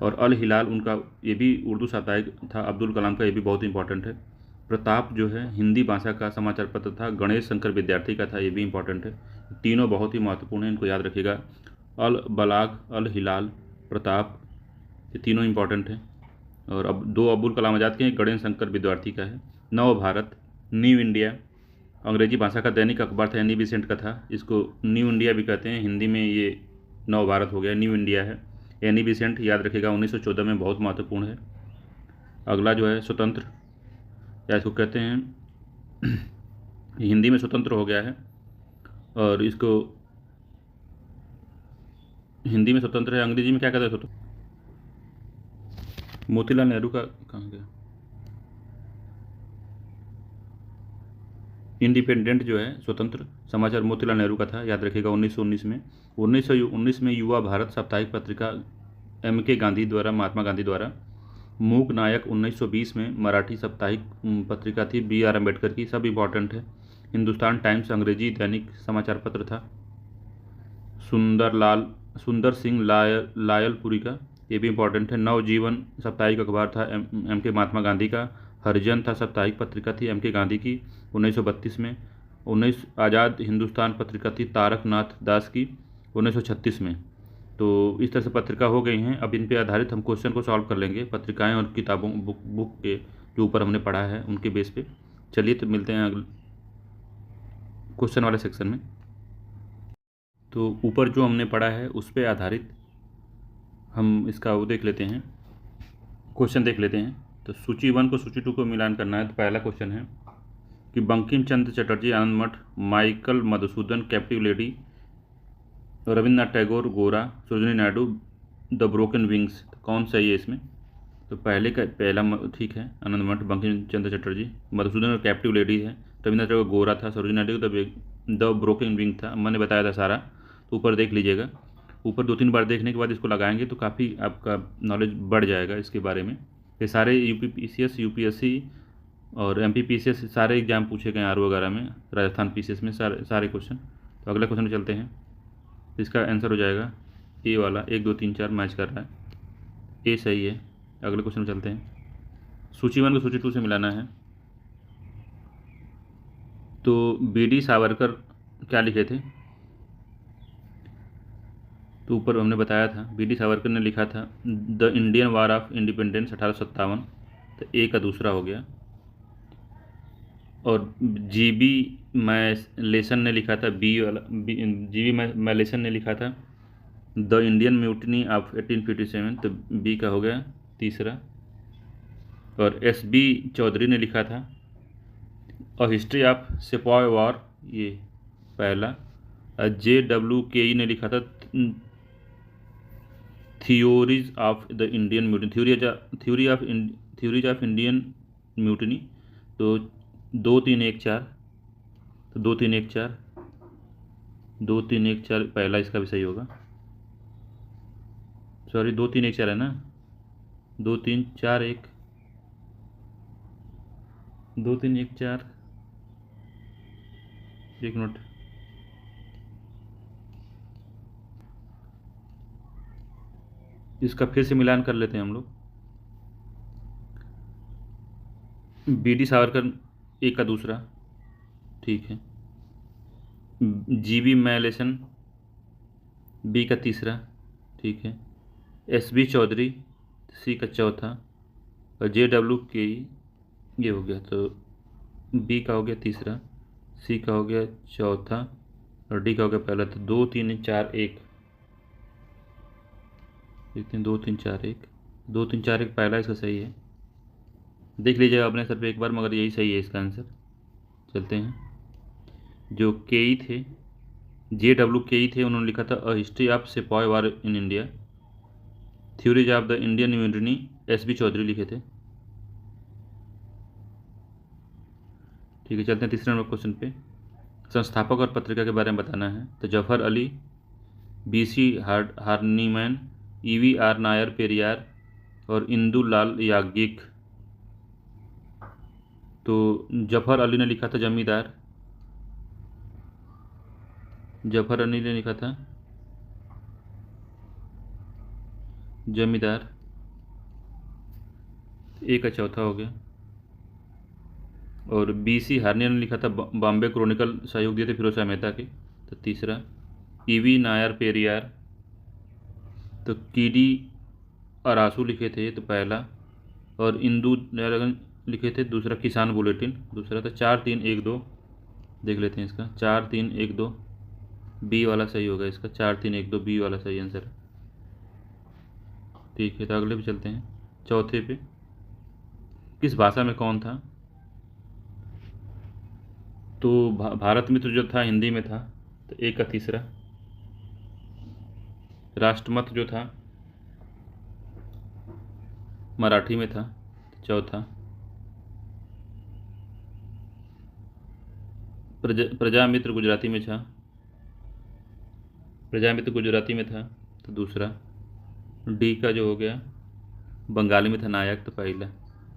और अल हिलाल उनका, ये भी उर्दू साप्ताहिक था, अब्दुल कलाम का, ये भी बहुत इंपॉर्टेंट है। प्रताप जो है हिंदी भाषा का समाचार पत्र था, गणेश शंकर विद्यार्थी का था, ये भी इंपॉर्टेंट है। तीनों बहुत ही महत्वपूर्ण है, इनको याद रखिएगा। अल बलाग, अल हिलाल प्रताप, ये तीनों इम्पॉर्टेंट हैं। और अब 2 अबुल कलाम आज़ाद के हैं, गणेश शंकर विद्यार्थी का है। नव भारत, न्यू इंडिया, अंग्रेजी भाषा का दैनिक अखबार था, एनी बेसेंट का था, इसको न्यू इंडिया भी कहते हैं, हिंदी में ये नव भारत हो गया, न्यू इंडिया है। एनी बेसेंट याद रखिएगा 1914 में, बहुत महत्वपूर्ण है। अगला जो है स्वतंत्र, या इसको कहते हैं हिंदी में स्वतंत्र हो गया है, और इसको हिंदी में स्वतंत्र है, अंग्रेजी में क्या कहते हैं स्वतंत्र। मोतीलाल नेहरू का कहाँ गया, इंडिपेंडेंट जो है स्वतंत्र समाचार मोतीलाल नेहरू का था, याद रखिएगा 1919 में। 1919 में युवा भारत साप्ताहिक पत्रिका M.K. गांधी द्वारा, महात्मा गांधी द्वारा। मूक नायक 1920 में मराठी साप्ताहिक पत्रिका थी B.R. अम्बेडकर की, सब इम्पॉर्टेंट है। हिंदुस्तान टाइम्स अंग्रेजी दैनिक समाचार पत्र था। सुंदर सिंह लायलपुरी का, ये भी इम्पॉर्टेंट है। नवजीवन साप्ताहिक अखबार था M.K. महात्मा गांधी का। हरिजन था साप्ताहिक पत्रिका थी M.K. गांधी की 1932 में। 19 आज़ाद हिंदुस्तान पत्रिका थी तारक नाथ दास की 1936 में। तो इस तरह से पत्रिका हो गई हैं। अब इन पे आधारित हम क्वेश्चन को सॉल्व कर लेंगे, पत्रिकाएं और किताबों बुक के जो ऊपर हमने पढ़ा है उनके बेस पे। चलिए तो मिलते हैं अगले क्वेश्चन वाले सेक्शन में। तो ऊपर जो हमने पढ़ा है उस पे आधारित हम इसका वो देख लेते हैं, क्वेश्चन देख लेते हैं। तो सूची 1 को सूची 2 को मिलान करना है। तो पहला क्वेश्चन है कि Bankim Chandra Chatterjee Anand Math, Michael Madhusudan captive lady, Rabindranath Tagore Gora, Sarojini Naidu the broken wings, तो कौन सही है इसमें। तो पहला ठीक है, आनंद मठ, बंकिम चंद्र चटर्जी, मधुसूदन और कैप्टिव लेडी है, रविन्द्रनाथ टैगोर गोरा था, Sarojini Naidu the broken wing था, मैंने बताया था सारा। तो ऊपर देख लीजिएगा, ऊपर 2-3 बार देखने के बाद इसको लगाएंगे तो काफ़ी आपका नॉलेज बढ़ जाएगा इसके बारे में। ये सारे UPPCS UPSC और MPPCS सारे एग्जाम पूछे गए RO वगैरह में, राजस्थान PCS में सारे क्वेश्चन। तो अगले क्वेश्चन में चलते हैं। इसका आंसर हो जाएगा ए वाला, 1 2 3 4 मैच कर रहा है, ए सही है। अगले क्वेश्चन में चलते हैं। सूची 1 को सूची 2 से मिलाना है। तो BD सावरकर क्या लिखे थे, तो ऊपर हमने बताया था BD सावरकर ने लिखा था the Indian war of independence 1857, तो ए का दूसरा हो गया। और GB मैलेसन ने लिखा था बी वाला, GB मैलेसन ने लिखा था द इंडियन म्यूटनी ऑफ 1857, तो बी का हो गया तीसरा। और SB चौधरी ने लिखा था a history of sepoy war, ये पहला। JWKE ने लिखा था theories of the Indian mutiny, theories of Indian mutiny, तो 2 3 1 4, तो 2 3 1 4, 2 3 1 4 पहला इसका भी सही होगा। सॉरी 2 3 1 4 है ना, 2 3 4 1, 2 3 1 4, 1 मिनट, इसका फिर से मिलान कर लेते हैं हम लोग। BD सावरकर ए का दूसरा, ठीक है। GB मैलेसन बी का तीसरा, ठीक है। SB चौधरी सी का चौथा, और JWKE ये हो गया, तो बी का हो गया तीसरा, सी का हो गया चौथा, और डी का हो गया पहला। तो 2 3 4 1, देखते हैं 2 3 4 1, 2 3 4 1 पहला इसका सही है, देख लीजिएगा अपने सर पे एक बार, मगर यही सही है इसका आंसर। चलते हैं। जो केई थे, JWKE थे, उन्होंने लिखा था a history of sepoy war in India, theories of the Indian mutiny SB Chaudhuri लिखे थे। ठीक है, चलते हैं तीसरे नंबर क्वेश्चन पे। संस्थापक और पत्रिका के बारे में बताना है। तो जफर अली, BC हार्नीमैन, EVR नायर पेरियार, और इंदुलाल याज्ञिक। तो जफर अली ने लिखा था जमींदार, जफर अली ने लिखा था जमींदार, ए का चौथा हो गया। और BC हार्नियर ने लिखा था बॉम्बे क्रॉनिकल, सहयोग दिए थे फिरोज शाह मेहता के, तो तीसरा। EV नायर पेरियार, तो कीडी और आंसू लिखे थे तो पहला, और इंदू लगन लिखे थे दूसरा, किसान बुलेटिन दूसरा। तो 4-3-1-2 देख लेते हैं इसका। 4-3-1-2 बी वाला सही होगा इसका। 4-3-1-2 बी वाला सही आंसर है। ठीक है, तो अगले पे चलते हैं। चौथे पे, किस भाषा में कौन था? तो भारत मित्र जो था हिंदी में था, तो एक का तीसरा। राष्ट्रमत जो था मराठी में था, चौथा। प्रजामित्र गुजराती में था, प्रजामित्र गुजराती में था, तो दूसरा। डी का जो हो गया बंगाली में था नायक, तो पहला।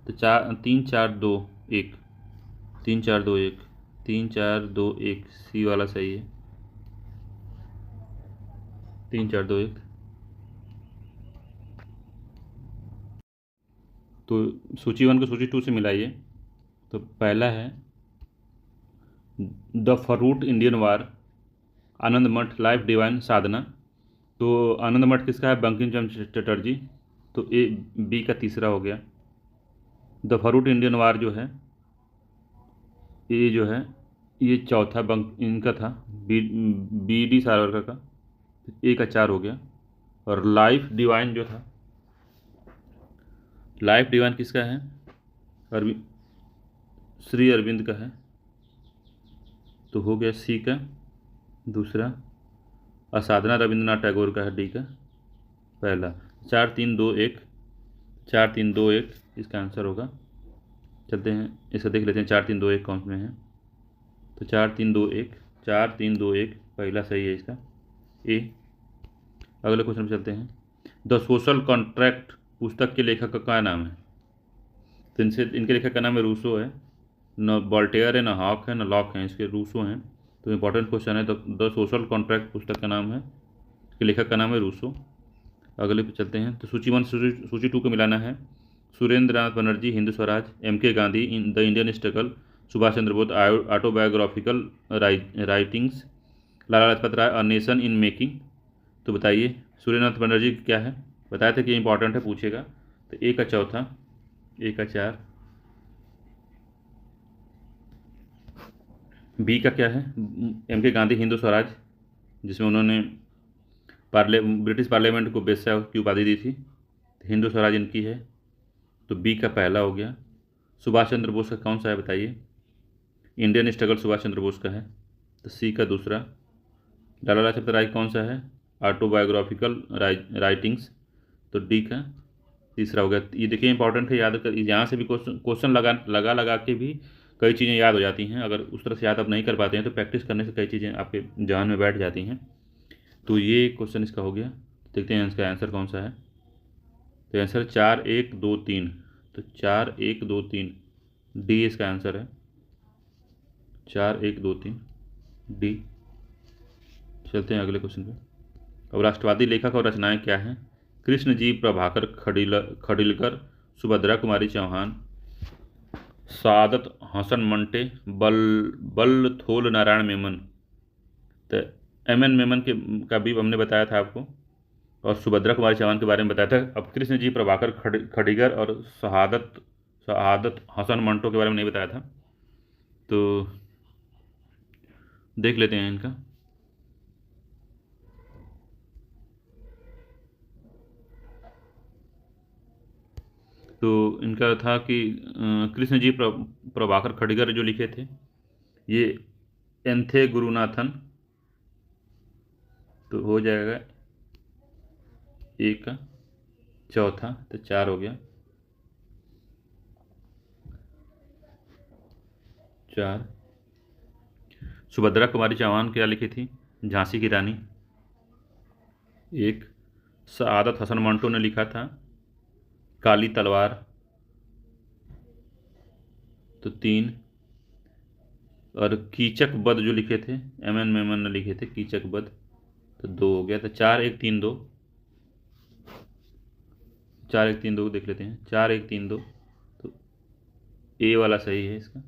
तो 3-4-2-1, 3-4-2-1, 3-4-2-1 सी वाला सही है। 3-4-2-1। तो सूची 1 को सूची 2 से मिलाइए। तो पहला है द फरूट इंडियन वार, आनंद मठ, लाइफ डिवाइन, साधना। तो आनंद मठ किसका है? बंकिम चंद्र चटर्जी। तो ए बी का तीसरा हो गया। द फरूट इंडियन वार जो है, ये जो है ये चौथा बंक इनका था, बी डी सावरकर का। ए का 4 हो गया। और लाइफ डिवाइन जो था, लाइफ डिवाइन किसका है? अरविंद, श्री अरविंद का है, तो हो गया सी का दूसरा। और साधना रविंद्रनाथ टैगोर का है, डी का पहला। 4-3-2-1, 4-3-2-1 इसका आंसर होगा। चलते हैं इसका देख लेते हैं 4-3-2-1 कौन में है। तो 4-3-2-1, 4-3-2-1 पहला सही है इसका, ए। अगले क्वेश्चन पे चलते हैं। द सोशल कॉन्ट्रैक्ट पुस्तक के लेखक का क्या नाम है? तो इनके लेखक का नाम है रूसो है। न वोल्टेयर है, न हॉक है, न लॉक है, इसके रूसो हैं। तो इंपॉर्टेंट क्वेश्चन है। तो द सोशल कॉन्ट्रैक्ट पुस्तक का नाम है, इसके लेखक का नाम है रूसो। अगले पे चलते हैं। तो सूची 1 सूची 2 को मिलाना है। Surendra Nath Banerjee, Hindu Swaraj, M.K. Gandhi, the Indian struggle, Subhas Chandra Bose, autobiographical writings, Lala Lajpat Rai, a nation in making. तो बताइए सुरेंद्र नाथ बनर्जी क्या है? बताया था कि इंपॉर्टेंट है, पूछेगा। तो ए का चौथा, ए का 4। बी का क्या है? M.K. गांधी, हिंदू स्वराज, जिसमें उन्होंने ब्रिटिश पार्लियामेंट को वेश्या की उपाधि दी थी। हिंदू स्वराज इनकी है, तो बी का पहला हो गया। सुभाष चंद्र बोस का कौन सा है बताइए? इंडियन स्ट्रगल सुभाष चंद्र बोस का है, तो सी का दूसरा। लाला लाजपत राय कौन सा है? ऑटोबायोग्राफिकल राइटिंग्स, तो डी का तीसरा हो गया। ये देखिए इंपॉर्टेंट है, याद कर। यहाँ से भी क्वेश्चन लगा के भी कई चीज़ें याद हो जाती हैं। अगर उस तरह से याद आप नहीं कर पाते हैं तो प्रैक्टिस करने से कई चीज़ें आपके जहन में बैठ जाती हैं। तो ये क्वेश्चन इसका हो गया। देखते हैं इसका आंसर कौन सा है। तो आंसर 4-1-2-3, तो 4-1-2-3 डी इसका आंसर है। 4-1-2-3 डी। चलते हैं अगले क्वेश्चन पे। अब राष्ट्रवादी लेखक और रचनाएं क्या हैं? कृष्णजी प्रभाकर खड़िलकर, सुभद्रा कुमारी चौहान, सादत हसन मंटे, बल्लथोल नारायण मेमन। तो M.N. मेमन के का भी हमने बताया था आपको, और सुभद्रा कुमारी चौहान के बारे में बताया था। अब कृष्ण जी प्रभाकर खड़ीगर और शहादत शहादत हसन मंटो के बारे में नहीं बताया था। तो देख लेते हैं इनका। तो इनका था कि कृष्ण जी प्रभाकर खड़ीगर जो लिखे थे, ये एंथे गुरुनाथन, तो हो जाएगा एक का चौथा, तो 4 हो गया। 4। सुभद्रा कुमारी चौहान क्या लिखी थी? झांसी की रानी, 1। सआदत हसन मंटो ने लिखा था काली तलवार, तो 3। और कीचक वध जो लिखे थे M.N. मेमन ने लिखे थे कीचक वध, तो 2 हो गया। तो 4-1-3-2, 4-1-3-2 देख लेते हैं। 4-1-3-2, तो ए वाला सही है इसका।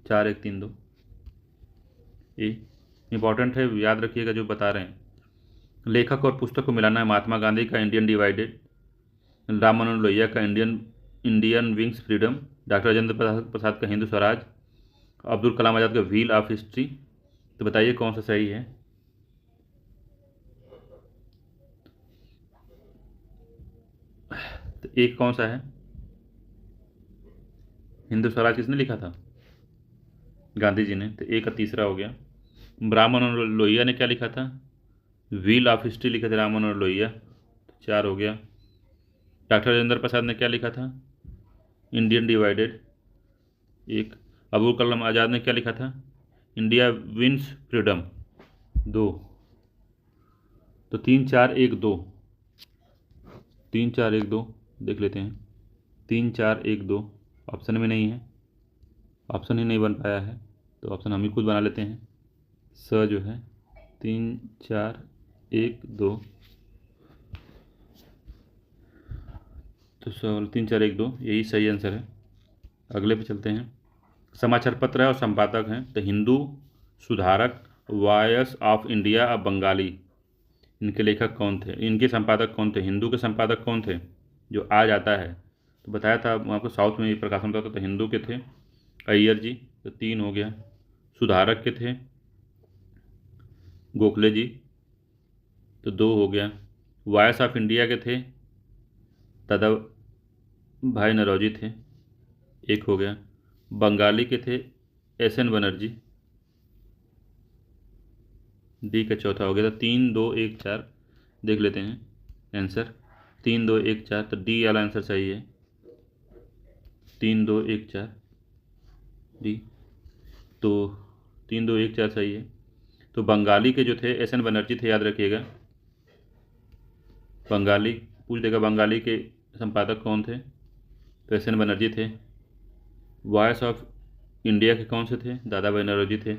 4-1-3-2 ए इंपॉर्टेंट है, याद रखिएगा जो बता रहे हैं। लेखक और पुस्तक को मिलाना है महात्मा गांधी का इंडियन डिवाइडेड, राम मनोहर लोहिया का Indian Indian wings freedom, doctor Rajendra Prasad का हिंदू स्वराज, अब्दुल कलाम आज़ाद का व्हील ऑफ हिस्ट्री। तो बताइए कौन सा सही है। तो एक कौन सा है, हिंदू स्वराज किसने लिखा था, गांधी जी ने। तो एक का तीसरा हो गया। राम मनोहर लोहिया ने क्या लिखा था, व्हील ऑफ हिस्ट्री लिखे थे राम मनोहर लोहिया, तो 4 हो गया। डॉक्टर राजेंद्र प्रसाद ने क्या लिखा था, इंडियन डिवाइडेड, 1। अबुल कलाम आज़ाद ने क्या लिखा था, इंडिया विंस फ्रीडम, 2। तो 3 4 1 2, 3 4 1 2 देख लेते हैं। 3 4 1 2 ऑप्शन में नहीं है, ऑप्शन ही नहीं बन पाया है, तो ऑप्शन हम ही खुद बना लेते हैं। स जो है 3 4 1 2, तो 3 4 1 2 यही सही आंसर है। अगले पे चलते हैं। समाचार पत्र है और संपादक हैं, तो हिंदू सुधारक, वॉयस ऑफ इंडिया और बंगाली, इनके लेखक कौन थे, इनके संपादक कौन थे, हिंदू के संपादक कौन थे जो आज आता है। तो बताया था आपको साउथ में ये प्रकाशन होता था, तो हिंदू के थे अय्यर जी, तो 3 हो गया। सुधारक के थे गोखले जी, तो 2 हो गया। वॉयस ऑफ इंडिया के थे दादा भाई नरौजी थे, 1 हो गया। बंगाली के थे एस एन बनर्जी, डी का चौथा हो गया। तो 3 2 1 4 देख लेते हैं आंसर। 3 2 1 4, तो डी वाला आंसर सही है। 3 2 1 4 डी, तो 3 2 1 4 सही है। तो बंगाली के जो थे एस एन बनर्जी थे, याद रखिएगा। बंगाली पूछ देगा बंगाली के संपादक कौन थे, तो एस एन बनर्जी थे। वॉयस ऑफ इंडिया के कौन से थे, दादा भाई नौरोजी थे।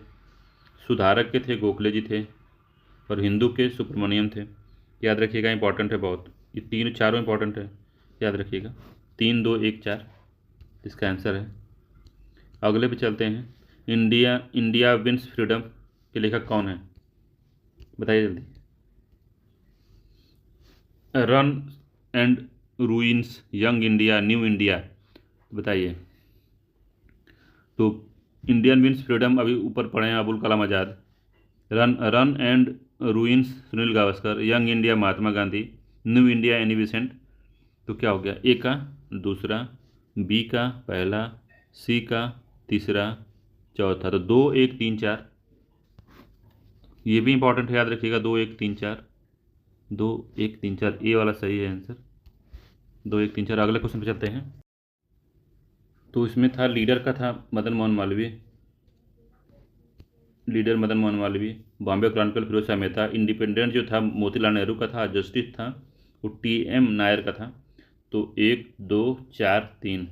सुधारक के थे गोखले जी थे, और हिंदू के सुब्रमण्यम थे। याद रखिएगा, इंपॉर्टेंट है बहुत, ये 3 चारों इंपॉर्टेंट है, याद रखिएगा। 3 2 1 4 इसका आंसर है। अगले पे चलते हैं। इंडिया विंस फ्रीडम के लेखक कौन है, बताइए जल्दी। Run and ruins, young India, new India, बताइए। तो इंडियन विंस फ्रीडम अभी ऊपर पढ़े हैं Abul Kalam Azad, run and ruins Sunil Gavaskar, young India Mahatma Gandhi, new India Annie Besant. तो क्या हो गया, ए का दूसरा, बी का पहला, सी का तीसरा, चौथा। तो 2 1 3 4, ये भी इंपॉर्टेंट है, याद रखिएगा। 2 1 3 4, 2 1 3 4, ए वाला सही है आंसर, 2 1 3 4। अगले क्वेश्चन पे चलते हैं। तो इसमें था लीडर का था Madan Mohan Malaviya, leader Madan Mohan Malaviya. Bombay chronicle Firoz Shah Mehta. Independent जो था मोतीलाल नेहरू का था। जस्टिस था वो टी.एम. नायर का था। तो 1 2 4 3,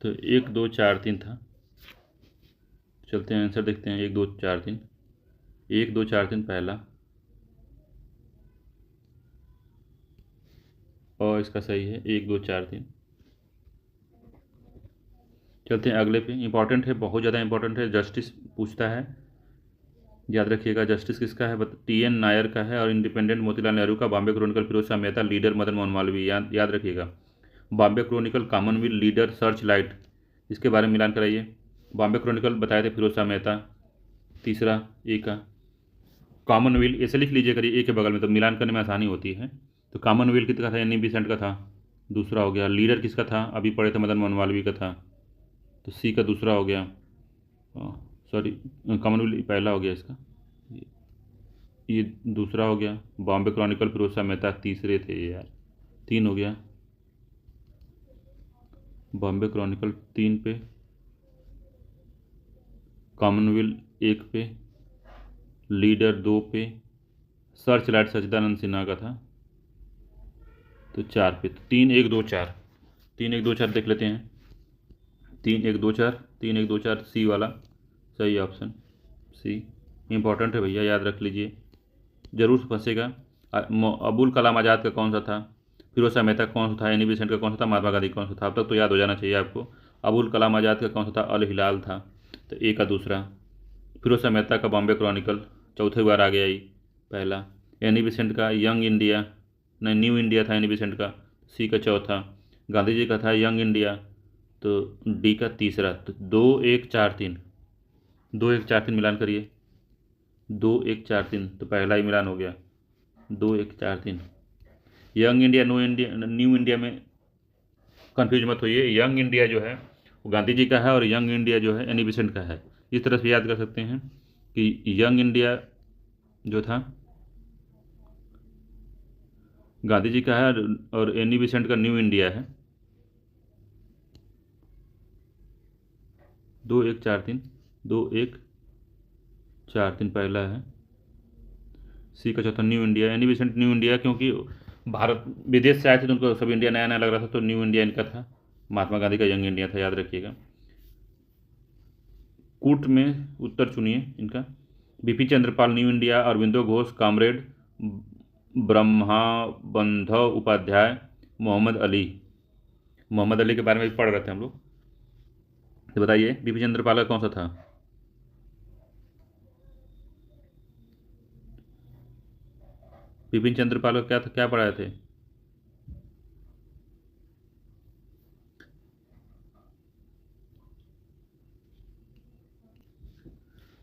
तो 1 2 4 3 था। चलते हैं आंसर देखते हैं। 1 2 4 3, 1 2 4 3 पहला, और इसका सही है 1 2 4 3। चलते हैं अगले पे। इंपॉर्टेंट है, बहुत ज़्यादा इंपॉर्टेंट है, जस्टिस पूछता है, याद रखिएगा। जस्टिस किसका है, टी.एन. नायर का है, और इंडिपेंडेंट मोतीलाल नेहरू का। बॉम्बे क्रॉनिकल फिरोज शाह मेहता, लीडर मदन मोहन मालवीय, याद रखिएगा। Bombay Chronicle Commonwealth leader search light, इसके बारे में मिलान कराइए। बॉम्बे क्रॉनिकल बताए थे फिरोज शाह मेहता, तीसरा ए का। कॉमनवेल्थ ऐसे लिख लीजिए करिए ए के बगल में, तो मिलान करने में आसानी होती है। तो कॉमनवेल्थ किसका था, एनी बेसेंट का था, दूसरा हो गया। लीडर किसका था, अभी पढ़े थे, मदन मोहन मालवीय का था, तो सी का दूसरा हो गया। सॉरी, कॉमनवेल्थ पहला हो गया इसका, ये दूसरा हो गया। बॉम्बे क्रॉनिकल फिरोज शाह मेहता तीसरे थे ये यार, 3 हो गया। बॉम्बे क्रॉनिकल 3 पे, कॉमनवेल्थ 1 पे, लीडर 2 पे, सर्च लाइट सच्चिदानंद सिन्हा का था, तो 4 पे। तो 3 1 2 4, 3 1 2 4 देख लेते हैं। 3 1 2 4, 3 1 2 4 सी वाला सही ऑप्शन, सी इंपॉर्टेंट है भैया, याद रख लीजिए, जरूर फंसेगा। अबुल कलाम आज़ाद का कौन सा था, फिरोज शाह मेहता कौन सा था, एनी बेसेंट का कौन सा था, महात्मा गांधी कौन सा था। अब तक तो याद हो जाना चाहिए आपको। अबुल कलाम आज़ाद का कौन सा था, अल हिलाल था, तो ए का दूसरा। फिरोज शाह मेहता का बॉम्बे क्रॉनिकल चौथे बार आ गया ये पहला। एनी बेसेंट का यंग इंडिया, नहीं न्यू इंडिया था एनी बेसेंट का, सी का चौथा। गांधी जी का था यंग इंडिया, तो डी का तीसरा। तो 2 1 4 3, 2 1 4 3 मिलान करिए। 2 1 4 3, तो पहला ही मिलान हो गया। 2 1 4 3। यंग इंडिया न्यू इंडिया में कंफ्यूज मत होइए। यंग इंडिया जो है वो गांधी जी का है और यंग इंडिया जो है एनी बेसेंट का है। इस तरह से याद कर सकते हैं कि यंग इंडिया जो था गांधी जी का है और एनी बेसेंट का न्यू इंडिया है। 2 1 4 3, 2 1 4 3 पहला है, सी का चौथा new India. Annie Besant new India, क्योंकि भारत विदेश से आए थे तो उनको सब इंडिया नया नया लग रहा था, तो न्यू इंडिया इनका था। महात्मा गांधी का यंग इंडिया था, याद रखिएगा। कूट में उत्तर चुनिए इनका। Bipin Chandrapal new India, Aurobindo Ghosh comrade, Brahmabandhav Upadhyay, Mohammad Ali. Mohammad Ali के बारे में भी पढ़ रहे थे हम लोग। तो बताइए बिपिन चंद्रपाल का कौन सा था? बिपिन चंद्रपाल का क्या था, क्या पढ़ाए थे?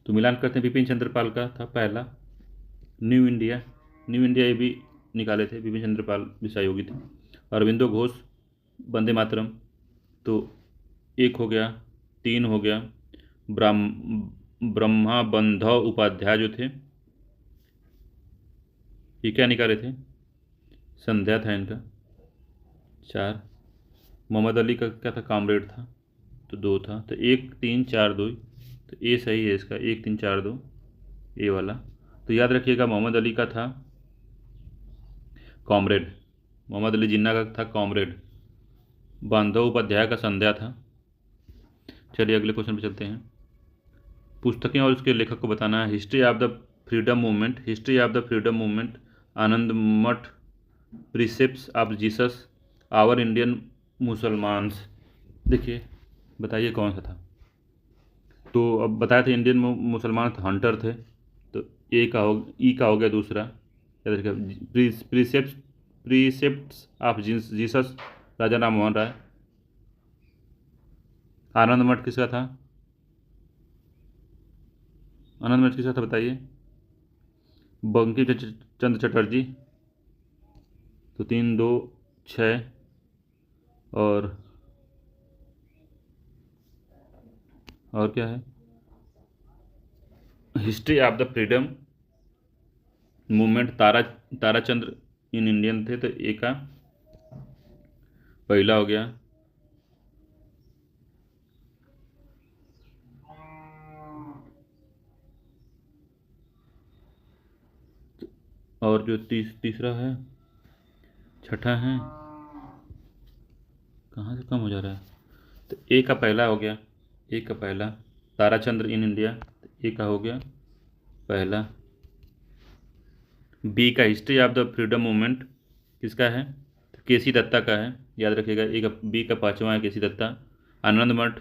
तो मिलान करते हैं। बिपिन चंद्रपाल का था पहला न्यू इंडिया, न्यू इंडिया ये भी निकाले थे बिपिन चंद्रपाल भी सहयोगी थे। अरविंदो घोष वंदे मातरम, तो 1 हो गया। 3 हो गया। ब्रह्माबंधव उपाध्याय जो थे ये क्या निकाले थे? संध्या था इनका। 4। मोहम्मद अली का क्या था? कामरेड था, तो 2 था। तो 1 3 4 2, तो ए सही है इसका, 1 3 4 2 ए वाला। तो याद रखिएगा मोहम्मद अली का था कॉमरेड, मोहम्मद अली जिन्ना का था कॉमरेड, बांधव उपाध्याय का संध्या था। चलिए अगले क्वेश्चन पे चलते हैं। पुस्तकें और उसके लेखक को बताना है। History of the freedom movement, history of the freedom movement, Anand Math, precepts of Jesus, our Indian Musalmans. देखिए बताइए कौन सा था। तो अब बताया था इंडियन मुसलमान हंटर थे, तो ए का हो, ई का हो गया दूसरा। याद रखिए। Precept precepts of Jesus, Raja Ram Mohan राय। आनंद मठ किसका था? आनंद मठ किसका था बताइए? बंकिम चंद्र चटर्जी। तो 3 2 6। और क्या है? History of the freedom movement, Tarachandra in Indian थे, तो ए का पहला हो गया। और जो तीसरा है, छठा है, कहाँ से कम हो जा रहा है? तो ए का पहला हो गया, ए का पहला ताराचंद्र इन इंडिया, तो ए का हो गया पहला। बी का history of the freedom movement किसका है? तो केसी दत्ता का है, याद रखिएगा। ए का बी का पाँचवा है केसी दत्ता। आनंद मठ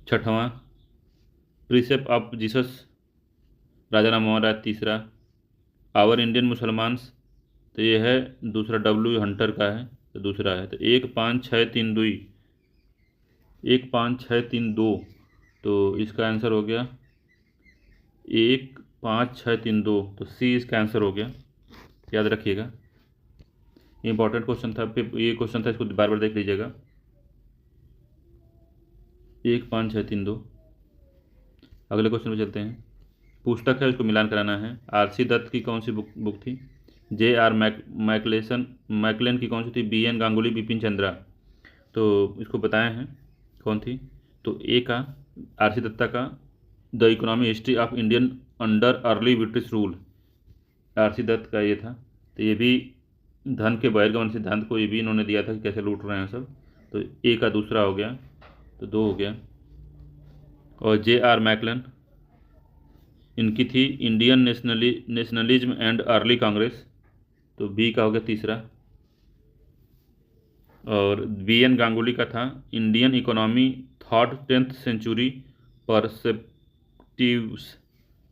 छठवां। Precepts of Jesus, Raja Ram Mohan Roy तीसरा। आवर इंडियन मुसलमान्स, तो ये है दूसरा, डब्ल्यू हंटर का है, तो दूसरा है। तो 1 5 6 3 2, 1 5 6 3 2, तो इसका आंसर हो गया 1 5 6 3 2, तो सी इसका आंसर हो गया। याद रखिएगा, ये इंपॉर्टेंट क्वेश्चन था, ये क्वेश्चन था, इसको बार बार देख लीजिएगा। 1 5 6 3 2। अगले क्वेश्चन पे चलते हैं। पुस्तक है उसको मिलान कराना है। आरसी दत्त की कौन सी बुक थी? JR मैकलेन की कौन सी थी? BN गांगुली, बिपिन चंद्रा। तो इसको बताए हैं कौन थी। तो ए का आरसी दत्ता का the economy history of Indian under early British rule, R C Dutt का ये था। तो ये भी धन के बहिर्गमन सिद्धांत को ये भी इन्होंने दिया था कि कैसे लूट रहे हैं सब। तो ए का दूसरा हो गया, तो 2 हो गया। और JR मैकलन इनकी थी Indian nationalism and early Congress, तो बी का हो गया तीसरा। और BN गांगुली का था Indian economy thought 10th century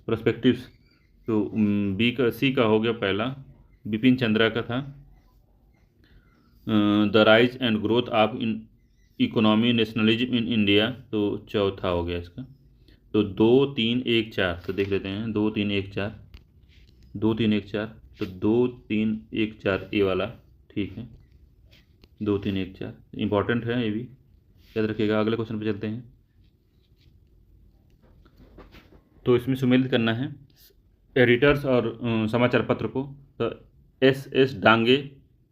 perspectives, तो बी का सी का हो गया पहला, बिपिन चंद्रा का था the rise and growth of in economy nationalism in India, तो चौथा हो गया इसका। तो 2 3 1 4, तो देख लेते हैं 2 3 1 4, 2 3 1 4, तो 2 3 1 4 ए वाला ठीक है। 2 3 1 4 इंपॉर्टेंट है, ये भी याद रखिएगा। अगले क्वेश्चन पे चलते हैं। तो इसमें सुमेलित करना है एडिटर्स और समाचार पत्र को। तो एस डांगे,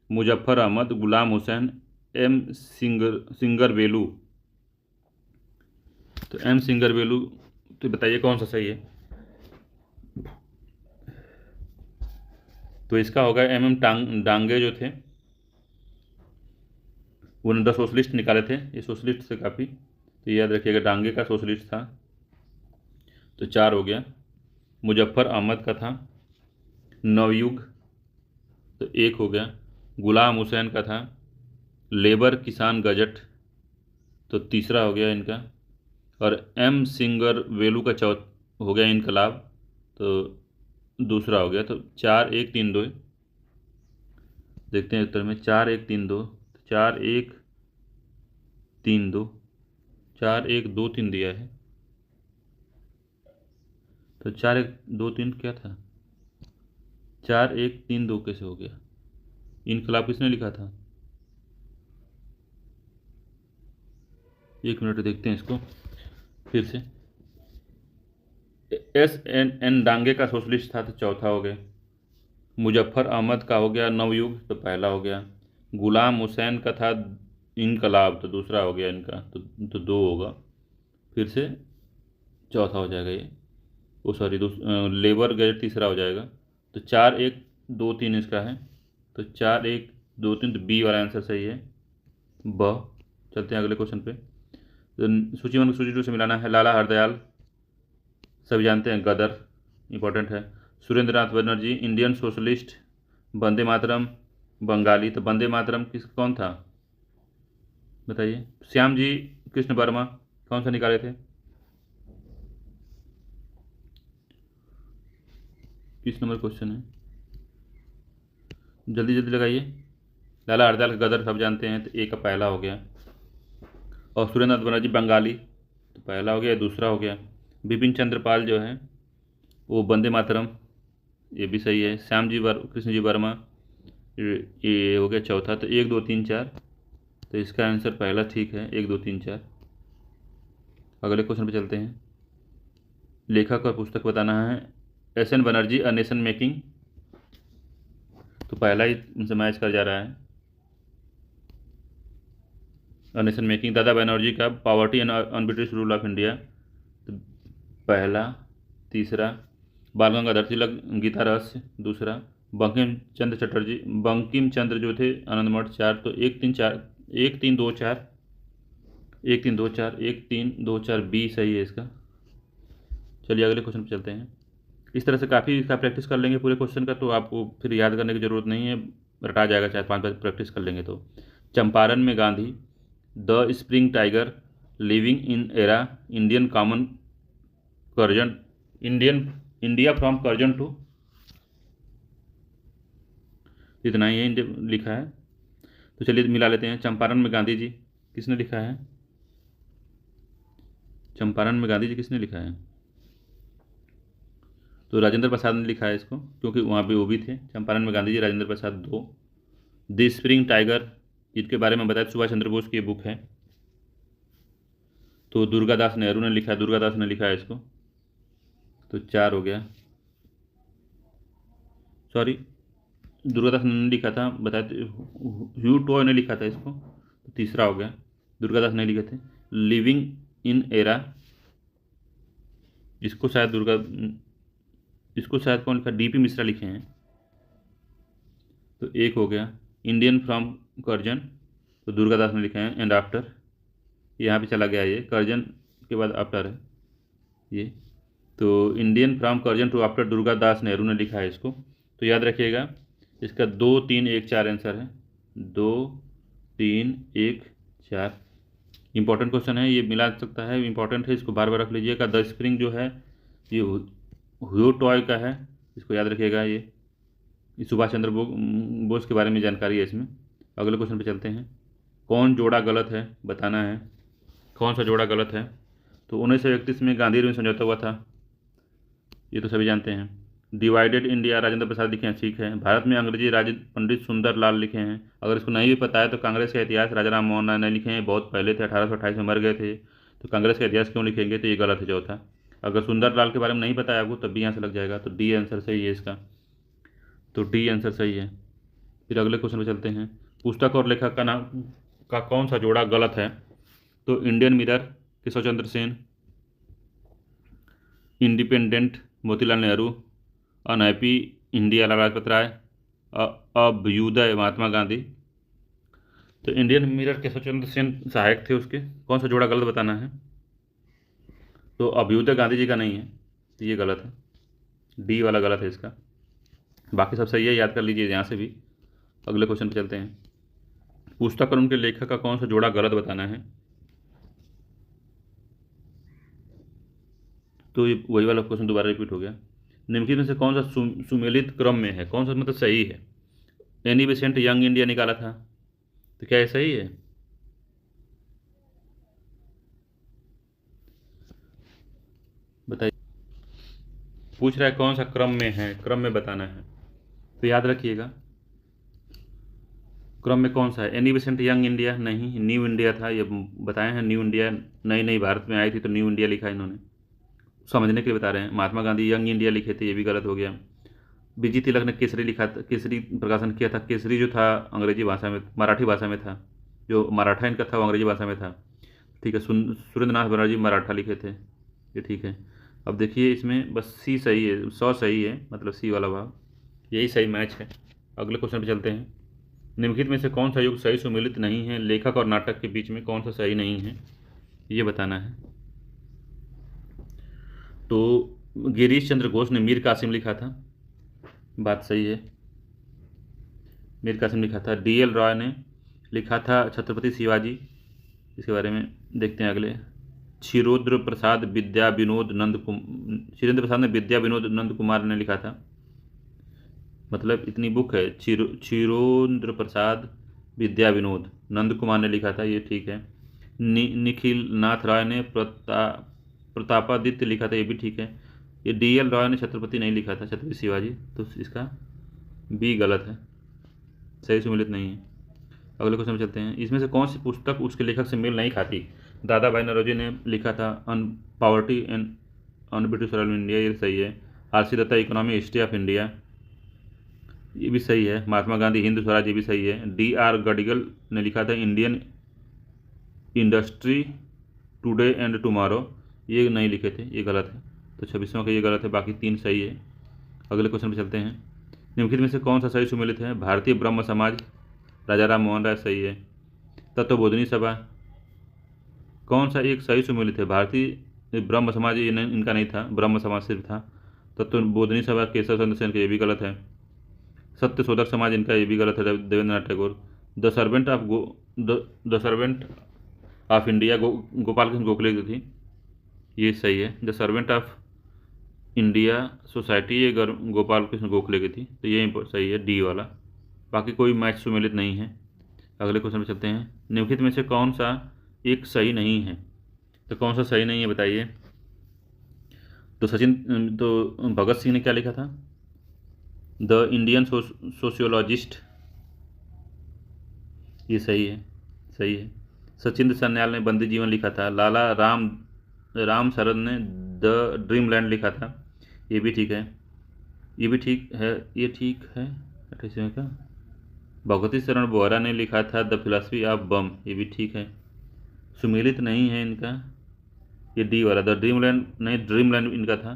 मुजफ्फर अहमद, गुलाम हुसैन, एम सिंगरवेलू। तो एम सिंगरवेलू, तो बताइए कौन सा सही है। तो इसका होगा एम डांगे जो थे, उन्होंने 10 सोशलिस्ट निकाले थे, ये सोशलिस्ट से काफ़ी, तो याद रखिएगा डांगे का सोशलिस्ट था, तो 4 हो गया। मुजफ्फर अहमद का था नवयुग, तो 1 हो गया। गुलाम हुसैन का था लेबर किसान गजट, तो तीसरा हो गया इनका। और एम सिंगरवेलू का हो गया इनकलाब, तो दूसरा हो गया। तो 4 1 3 2, देखते हैं उत्तर में 4 1 3 2, 4 1 3 2, 4 1 2 3 दिया है, तो 4 1 2 3 क्या था, 4 1 3 2 कैसे हो गया। इनकलाब किसने लिखा था, 1 मिनट देखते हैं इसको फिर से। एन डांगे का सोशलिस्ट था, तो चौथा हो गया। मुजफ्फर अहमद का हो गया नवयुग, तो पहला हो गया। गुलाम हुसैन का था इनकलाब, तो दूसरा हो गया इनका, तो 2 होगा। फिर से चौथा हो जाएगा ये, वो सॉरी लेबर गैजेट तीसरा हो जाएगा। तो 4 1 2 3 इसका है, तो 4 1 2 3, तो बी वाला आंसर सही है, ब। चलते हैं अगले क्वेश्चन पे। तो सूची 1 को सूची 2 से मिलाना है। लाला हरदयाल सभी जानते हैं, गदर इंपॉर्टेंट है। Surendranath Banerjee Indian socialist. वंदे मातरम बंगाली, तो वंदे मातरम कौन था बताइए। श्याम जी कृष्ण वर्मा कौन सा निकाले थे, किस नंबर क्वेश्चन है, जल्दी जल्दी लगाइए। लाला हरदयाल का गदर सब जानते हैं, तो ए का पहला हो गया। और सुरेंद्रनाथ बनर्जी बंगाली, तो पहला हो गया, दूसरा हो गया। बिपिन चंद्र पाल जो है वो वंदे मातरम, ये भी सही है। श्याम जी कृष्ण जी वर्मा, ये हो गया चौथा। तो 1 2 3 4, तो इसका आंसर पहला ठीक है, 1 2 3 4। अगले क्वेश्चन पे चलते हैं। लेखक और पुस्तक बताना है। S N Banerjee a nation making, तो पहला ही उनसे मैच कर जा रहा है। A nation making. Dada Banerjee का poverty and unbritish rule of India, तो पहला। तीसरा बाल गंगाधर तिलक गीता रहस्य, दूसरा। बंकिम चंद्र चटर्जी, बंकिम चंद्र जो थे आनंद मठ, 4। तो 1 3 4, 1 3 2 4, 1 3 2 4, 1 3 2 4, बी सही है इसका। चलिए अगले क्वेश्चन पर चलते हैं। इस तरह से काफ़ी इसका प्रैक्टिस कर लेंगे पूरे क्वेश्चन का, तो आपको फिर याद करने की ज़रूरत नहीं है, रटा जाएगा, 4 5 बार प्रैक्टिस कर लेंगे तो। चंपारण में Gandhi, the spring tiger, living in era, Indian common Curzon, India from Curzon to, इतना ही है लिखा है। तो चलिए मिला लेते हैं। चंपारण में गांधी जी किसने लिखा है, चंपारण में गांधी जी किसने लिखा है, तो राजेंद्र प्रसाद ने लिखा है इसको, क्योंकि वहाँ पे वो भी थे। चंपारण में Gandhi ji, Rajendra Prasad 2। The spring tiger, इसके बारे में बताया, सुभाष चंद्र बोस की बुक है, तो दुर्गादास नेहरू ने लिखा है, दुर्गादास ने लिखा है इसको, तो 4 हो गया। सॉरी दुर्गादास ने लिखा था, बताया ह्यू टॉय ने लिखा था इसको, तो तीसरा हो गया। दुर्गादास ने लिखे थे। लिविंग इन एरा, इसको शायद कौन लिखा, डीपी मिश्रा लिखे हैं, तो 1 हो गया। इंडियन फ्रॉम कर्जन, तो दुर्गादास ने लिखे हैं। एंड आफ्टर, यहाँ पे चला गया, ये कर्जन के बाद आफ्टर है ये, तो Indian from Curzon to after, Durgadas Nehru ने लिखा है इसको। तो याद रखिएगा इसका 2 3 1 4 आंसर है, 2 3 1 4। इंपॉर्टेंट क्वेश्चन है, ये मिला सकता है, इंपॉर्टेंट है, इसको बार बार रख लीजिएगा। द स्प्रिंग जो है ये ह्यू टॉय का है, इसको याद रखिएगा। ये सुभाष चंद्र बोस के बारे में जानकारी है इसमें। अगले क्वेश्चन पे चलते हैं। कौन जोड़ा गलत है बताना है, कौन सा जोड़ा गलत है। तो 1931 में गांधी में समझौता हुआ था, ये तो सभी जानते हैं। डिवाइडेड इंडिया राजेंद्र प्रसाद लिखे हैं, ठीक है। भारत में अंग्रेजी राज पंडित सुंदर लाल लिखे हैं। अगर इसको नहीं भी पता है तो कांग्रेस का इतिहास राजा राम मोहन राय ने लिखे हैं, बहुत पहले थे, 1828 में मर गए थे, तो कांग्रेस का इतिहास क्यों लिखेंगे, तो ये गलत है चौथा। अगर सुंदर लाल के बारे में नहीं पता है आपको तब भी यहाँ से लग जाएगा, तो डी आंसर सही है इसका, तो डी आंसर सही है। फिर अगले क्वेश्चन पे चलते हैं। पुस्तक और लेखक का नाम का कौन सा जोड़ा गलत है। तो Indian mirror Keshav Chandra Sen, independent Motilal Nehru, unhappy India Lala Lajpat Rai, Abhyudaya Mahatma Gandhi. तो इंडियन मिरर केशव चंद्र सेन सहायक थे उसके, कौन सा जोड़ा गलत बताना है। तो अभ्युदय गांधी जी का नहीं है, तो ये गलत है, डी वाला गलत है इसका। बाकी सब सही है, याद कर लीजिए यहाँ से भी। अगले क्वेश्चन पे चलते हैं। पुस्तक और उनके लेखक का कौन सा जोड़ा गलत बताना है। तो ये वही वाला क्वेश्चन दोबारा रिपीट हो गया। निम्नलिखित में से कौन सा सुमेलित क्रम में है, कौन सा मतलब सही है। एनी बेसेंट यंग इंडिया निकाला था, तो क्या ये सही है। बताइए, पूछ रहा है कौन सा क्रम में है, क्रम में बताना है। तो याद रखिएगा क्रम में कौन सा है। एनी बेसेंट यंग इंडिया नहीं, न्यू इंडिया था, ये बताए हैं। न्यू इंडिया नई नई भारत में आई थी तो न्यू इंडिया लिखा इन्होंने, समझने के लिए बता रहे हैं। महात्मा गांधी यंग इंडिया लिखे थे, ये भी गलत हो गया। बीजी तिलक ने केसरी लिखा था, केसरी प्रकाशन किया था। केसरी जो था अंग्रेजी भाषा में, मराठी भाषा में था, जो मराठा इनका था वो अंग्रेजी भाषा में था, ठीक है। सुरेंद्र नाथ बनर्जी मराठा लिखे थे, ये ठीक है। अब देखिए इसमें बस सी सही है, 100 सही है, मतलब सी वाला भाग यही सही मैच है। अगले क्वेश्चन पे चलते हैं। निम्नलिखित में से कौन सा युग सही सुमेलित नहीं है, लेखक और नाटक के बीच में कौन सा सही नहीं है, ये बताना है। तो गिरीश चंद्र घोष ने मीर कासिम लिखा था, बात सही है, मीर कासिम लिखा था। डीएल रॉय ने लिखा था छत्रपति शिवाजी, इसके बारे में देखते हैं अगले। क्षीरोद्र प्रसाद विद्या विनोद नंद क्षीरेंद्र प्रसाद ने विद्या विनोद नंद कुमार ने लिखा था, मतलब इतनी बुक है। क्षीरोद्र प्रसाद विद्या विनोद नंद कुमार ने लिखा था, ये ठीक है। निखिल नाथ राय ने प्रतापादित्य लिखा था, ये भी ठीक है। ये डीएल रॉय ने छत्रपति नहीं लिखा था, छत्रपति शिवाजी, तो इसका बी गलत है, सही सुमेलित नहीं है। अगले क्वेश्चन में चलते हैं। इसमें से कौन सी पुस्तक उसके लेखक से मेल नहीं खाती। दादा भाई नौरोजी ने लिखा था poverty and on British rule in India, ये सही है। R C Dutta economy history of India, ये भी सही है। महात्मा गांधी हिंद स्वराज, ये भी सही है। DR गडिगल ने लिखा था Indian industry today and tomorrow, ये नहीं लिखे थे, ये गलत है, तो 26वां का ये गलत है, बाकी 3 सही है। अगले क्वेश्चन पे चलते हैं। निम्नलिखित में से कौन सा सही सुमेलित है। भारतीय ब्रह्म समाज, राजा राम मोहन राय, सही है। तत्वबोधिनी सभा, कौन सा एक सही सुमेलित है। भारतीय ब्रह्म समाज ये इनका नहीं था, ब्रह्म समाज सिर्फ था। तत्वबोधिनी सभा केशव चंद्र सेन का, ये भी गलत है। सत्य शोधक समाज इनका, ये भी गलत है, Debendranath Tagore. The servant of India Gopal Krishna Gokhale की थी, ये सही है। The servant of India society, ये गोपाल कृष्ण गोखले की थी, तो ये सही है, डी वाला। बाकी कोई मैच सुमेलित नहीं है। अगले क्वेश्चन पे चलते हैं। निम्नलिखित में से कौन सा एक सही नहीं है, तो कौन सा सही नहीं है बताइए। तो भगत सिंह ने क्या लिखा था, द इंडियन सोशियोलॉजिस्ट, ये सही है, सही है। सचिंद्र सन्याल ने बंदी जीवन लिखा था। लाला राम शरद ने द ड्रीम लैंड लिखा था, ये भी ठीक है, ये भी ठीक है, ये ठीक है। 28वें का भगवती शरण बोहरा ने लिखा था द फिलॉसफी ऑफ बम, ये भी ठीक है, सुमेलित नहीं है इनका, ये डी वाला। द ड्रीम लैंड नहीं, ड्रीम लैंड इनका था,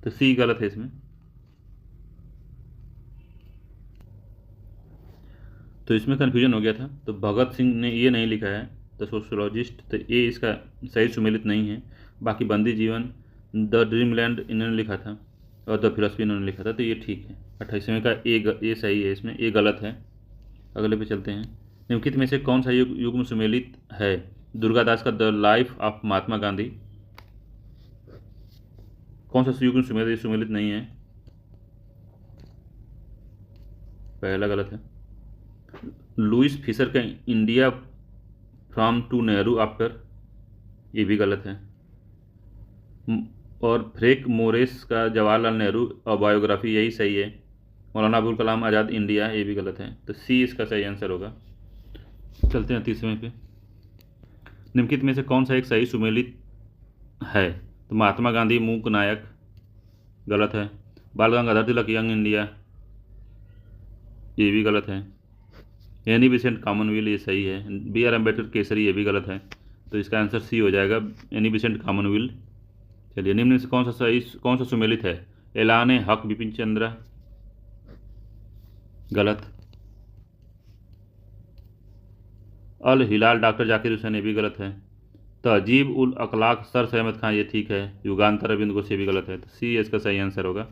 तो सी गलत है इसमें। तो इसमें कन्फ्यूजन हो गया था, तो भगत सिंह ने ये नहीं लिखा है द सोशोलॉजिस्ट, तो ये इसका सही सुमेलित नहीं है। बाकी बंदी जीवन, द ड्रीम लैंड इन्होंने लिखा था और द फिलॉसफी इन्होंने लिखा था, तो ये ठीक है। 28वें का ये सही है, इसमें ये गलत है। अगले पे चलते हैं। निम्नलिखित में से कौन सा युग में सुमेलित है। दुर्गादास का the life of Mahatma Gandhi, कौन सा युग में सुमेलित सुमेलित नहीं है? पहला गलत है। लुइस फिशर का India from to Nehru after, ये भी गलत है। और फ्रेक मोरेस का जवाहरलाल नेहरू और बायोग्राफी, यही सही है। मौलाना अबुल कलाम आज़ाद इंडिया, ये भी गलत है। तो सी इसका सही आंसर होगा। चलते हैं तीसवें पे। निम्नलिखित में से कौन सा एक सही सुमेलित है? तो महात्मा गांधी मूक नायक, गलत है। बाल गंगाधर तिलक यंग इंडिया, ये भी गलत है। एनी बिसेंट कॉमनवेल्थ, ये सही है। बी आर अम्बेडकर केसरी, ये भी गलत है। तो इसका आंसर सी हो जाएगा, एनी बिसेंट कॉमनवेल्थ। चलिए, निम्न में से कौन सा सुमेलित है? ऐलान हक बिपिन चंद्र, गलत। अल हिलाल डॉक्टर जाकिर हुसैन, ये भी गलत है। तहजीब उल अखलाक सर अहमद खान, ये ठीक है। युगांतर अरविंद घोष, ये भी गलत है। तो सी इसका सही आंसर होगा।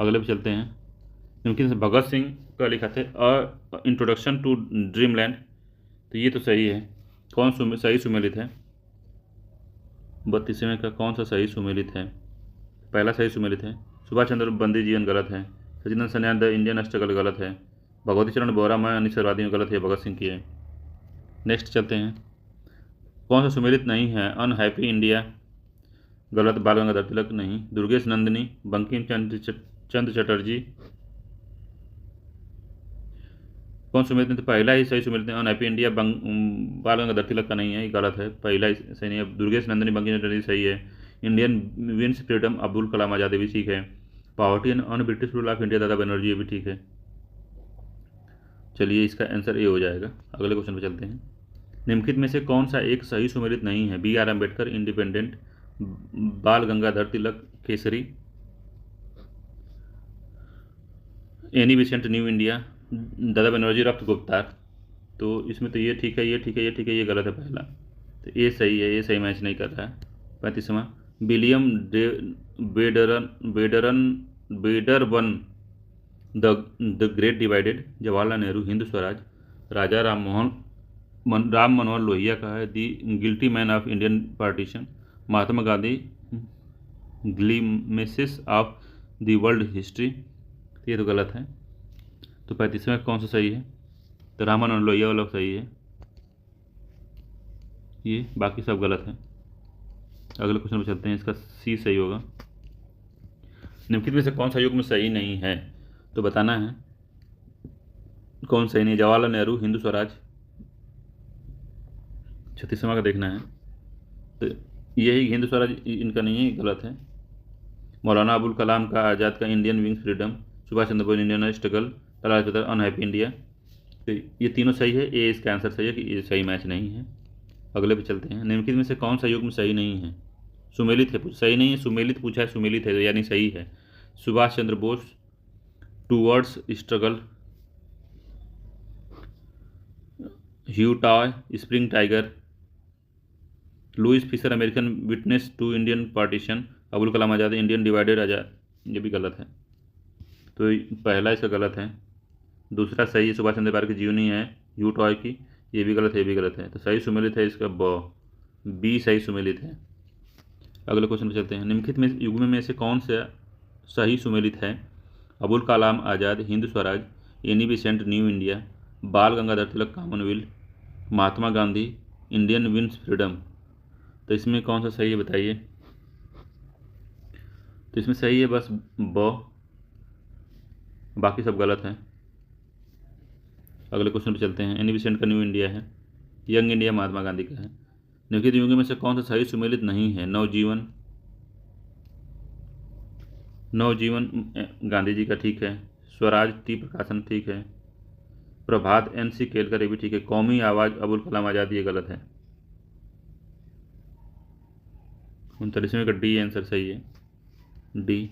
अगले पे चलते हैं। निम्नलिखित से भगत सिंह का लिखा थे इंट्रोडक्शन टू ड्रीमलैंड, तो ये तो सही है। कौन सही सुमेलित है? 32वें का कौन सा सही सुमेलित है? पहला सही सुमेलित है। सुभाष चंद्र बंदी जीवन, गलत है। Sachidanand Sanyal the Indian struggle, गलत है। भगवती चरण बोहरा मैं अनिश्वरवादी में, गलत है। भगत सिंह की है। नेक्स्ट चलते हैं। कौन सा सुमेलित नहीं है? अनहैप्पी इंडिया, गलत। बाल गंगाधर तिलक नहीं। दुर्गेश नंदिनी, बंकिम चंद्र चटर्जी, कौन सुमेलित नहीं? पहला ही सही सुमेलित है। अनहैप्पी इंडिया बाल गंगाधर तिलक का नहीं है, ये गलत है। पहला ही सही नहीं है। दुर्गेश नंदिनी बंकिम चटर्जी सही है। Indian wins freedom Abdul Kalam Azad, भी ठीक है। Poverty and un British rule of India Dada Banerjee, ये भी ठीक है। चलिए, इसका आंसर ए हो जाएगा। अगले क्वेश्चन पे चलते हैं। निम्नलिखित में से कौन सा एक सही सुमेलित नहीं है? B are Ambedkar independent, Bal Gangadhar Tilak Kesari, Annie Besant new India, Dada Banerjee रफ्त Guptar. तो इसमें तो ये ठीक है, ये ठीक है, ये ठीक है, ये गलत है पहला। तो ये सही है, ये सही मैच नहीं कर रहा है। 35वां, William बेडरन बेडरन बेडरबन the great divided, Jawaharlal Nehru Hind Swaraj, राजा राम मनोहर लोहिया का है दी guilty man of Indian partition, Mahatma Gandhi ग्लीमेसिस of the world history. ये तो गलत है। तो 35वें कौन सा सही है? तो राम मनोहर लोहिया वाला सही है। ये बाकी सब गलत है। अगले क्वेश्चन पे चलते हैं। इसका सी सही होगा। निम्नलिखित में से कौन सा युग में सही नहीं है? तो बताना है कौन सही नहीं। जवाहरलाल नेहरू हिंदू स्वराज, 36वां का देखना है। तो यही हिंदू स्वराज इनका नहीं है, गलत है। मौलाना अबुल कलाम का आज़ाद का Indian wings freedom, Subhash Chandra Bose Indian struggle, लाला लाजपत राय अनहैप्पी इंडिया। तो ये तीनों सही है। ये इसका आंसर सही है कि ये सही मैच नहीं है। अगले पे चलते हैं। निम्नलिखित में से कौन सा युग में सही नहीं है? सुमेलित है, सही नहीं है। सुमेलित पूछा है, सुमेलित है, तो यानी सही है। Subhash Chandra Bose towards struggle, Hugh Toye spring tiger, Louis Fischer American witness to Indian partition, Abul Kalam Azad Indian divided Azad, ये भी गलत है। तो पहला इसका गलत है। दूसरा सही है, सुभाष चंद्र बोस की जीवनी है ह्यू टॉय की, ये भी गलत है, ये भी गलत है। तो सही सुमेलित है इसका बी सही सुमेलित है। अगले क्वेश्चन पे चलते हैं। निम्नलिखित में युग्म में से कौन सा सही सुमेलित है? Abul Kalam Azad Hind Swaraj, Annie Besant new India, Bal Gangadhar Tilak commonwealth, Mahatma Gandhi Indian wins freedom. तो इसमें कौन सा सही है बताइए? तो इसमें सही है बस बाकी सब गलत है। अगले क्वेश्चन पे चलते हैं। एनी बेसेंट का न्यू इंडिया है, यंग इंडिया महात्मा गांधी का है। निम्नलिखित युग में से कौन सा सही सुमेलित नहीं है? नवजीवन गांधी जी का ठीक है। स्वराज टी प्रकाशन ठीक है। प्रभात NC केलकर, ये भी ठीक है। कौमी आवाज़ अबुल कलाम आज़ाद, ये गलत है। 39वें का डी आंसर सही है, डी।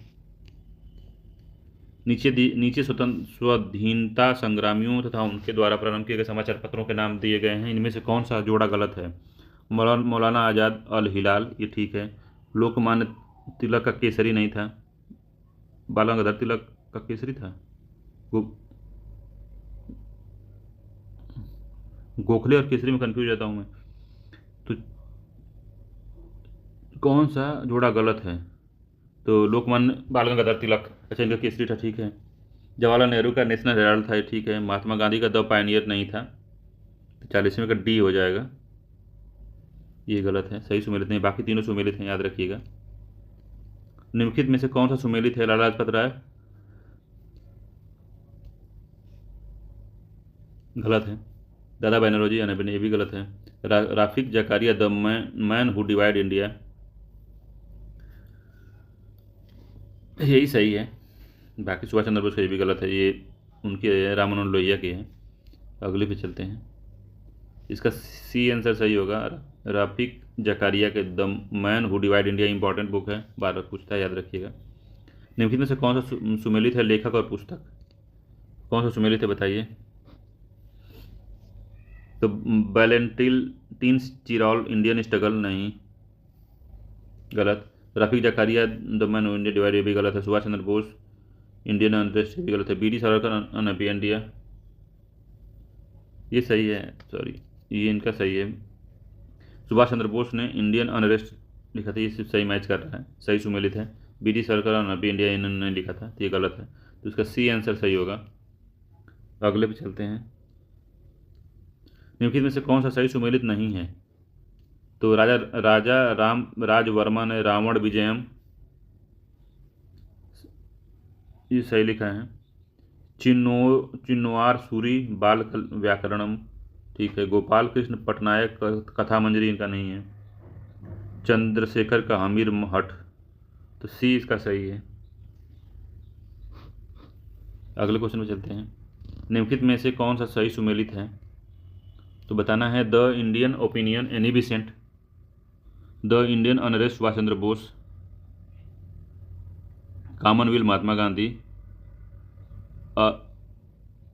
नीचे स्वतंत्र स्वाधीनता संग्रामियों तथा उनके द्वारा प्रारंभ किए गए समाचार पत्रों के नाम दिए गए हैं। इनमें से कौन सा जोड़ा गलत है? मौलाना आज़ाद अल हिलाल, ये ठीक है। लोकमान्य तिलक का केसरी नहीं था। बाल गंगाधर तिलक का केसरी था। गोखले और केसरी में कंफ्यूज रहता हूँ मैं। तो कौन सा जोड़ा गलत है? तो लोकमान्य बाल गंगाधर तिलक, अच्छा इनका केसरी था, ठीक है। जवाहरलाल नेहरू का नेशनल हेराल्ड था, ये ठीक है। महात्मा गांधी का द पायनियर नहीं था, तो 40वें का डी हो जाएगा, ये गलत है, सही सुमेलित नहीं, बाकी तीनों सुमेलित हैं, याद रखिएगा। निम्नलिखित में से कौन सा सुमेलित है? लाला लाजपत राय, गलत है। दादा बैनर्जी अनबन, ये भी गलत है। Rafiq Zakaria, the man who divide India, यही सही है। बाकी सुभाष चंद्र बोस का ये भी गलत है, ये उनके राम मनोहर लोहिया के हैं। अगले पे चलते हैं, इसका सी आंसर सही होगा। राफिक जकारिया के the man who divide India important book है, बार बार पूछता है, याद रखिएगा। निम्नलिखित में से कौन सा सुमेलित है लेखक और पुस्तक? कौन सा सुमेलित है बताइए? तो वैलेंटाइन चिरॉल, इंडियन स्ट्रगल, नहीं, गलत। Rafiq Zakaria, the man India divide, ये भी गलत है। सुभाष चंद्र बोस, इंडियन अनरेस्ट, ये भी गलत है। B D Savarkar, unhappy India, ये सही है, सॉरी, ये इनका सही है। सुभाष चंद्र बोस ने इंडियन अनरेस्ट लिखा था, ये सिर्फ सही मैच कर रहा है, सही सुमेलित है। B D Savarkar, unhappy India, इन्होंने लिखा था, तो ये गलत है, तो इसका सी आंसर सही होगा। अगले पे चलते हैं, निम्नलिखित में से कौन सा सही सुमेलित नहीं है? तो राजा राम राजवर्मा ने रावण विजयम, ये सही लिखा है। चिन्नवार सूरी बाल व्याकरणम, ठीक है। गोपाल कृष्ण पटनायक कथा मंजरी, इनका नहीं है। चंद्रशेखर का हमीर हट, तो सी इसका सही है। अगले क्वेश्चन में चलते हैं, निम्नलिखित में से कौन सा सही सुमेलित है? तो बताना है, the Indian opinion Annie Besant, the Indian unrest Subhas Chandra Bose, commonwealth Mahatma Gandhi,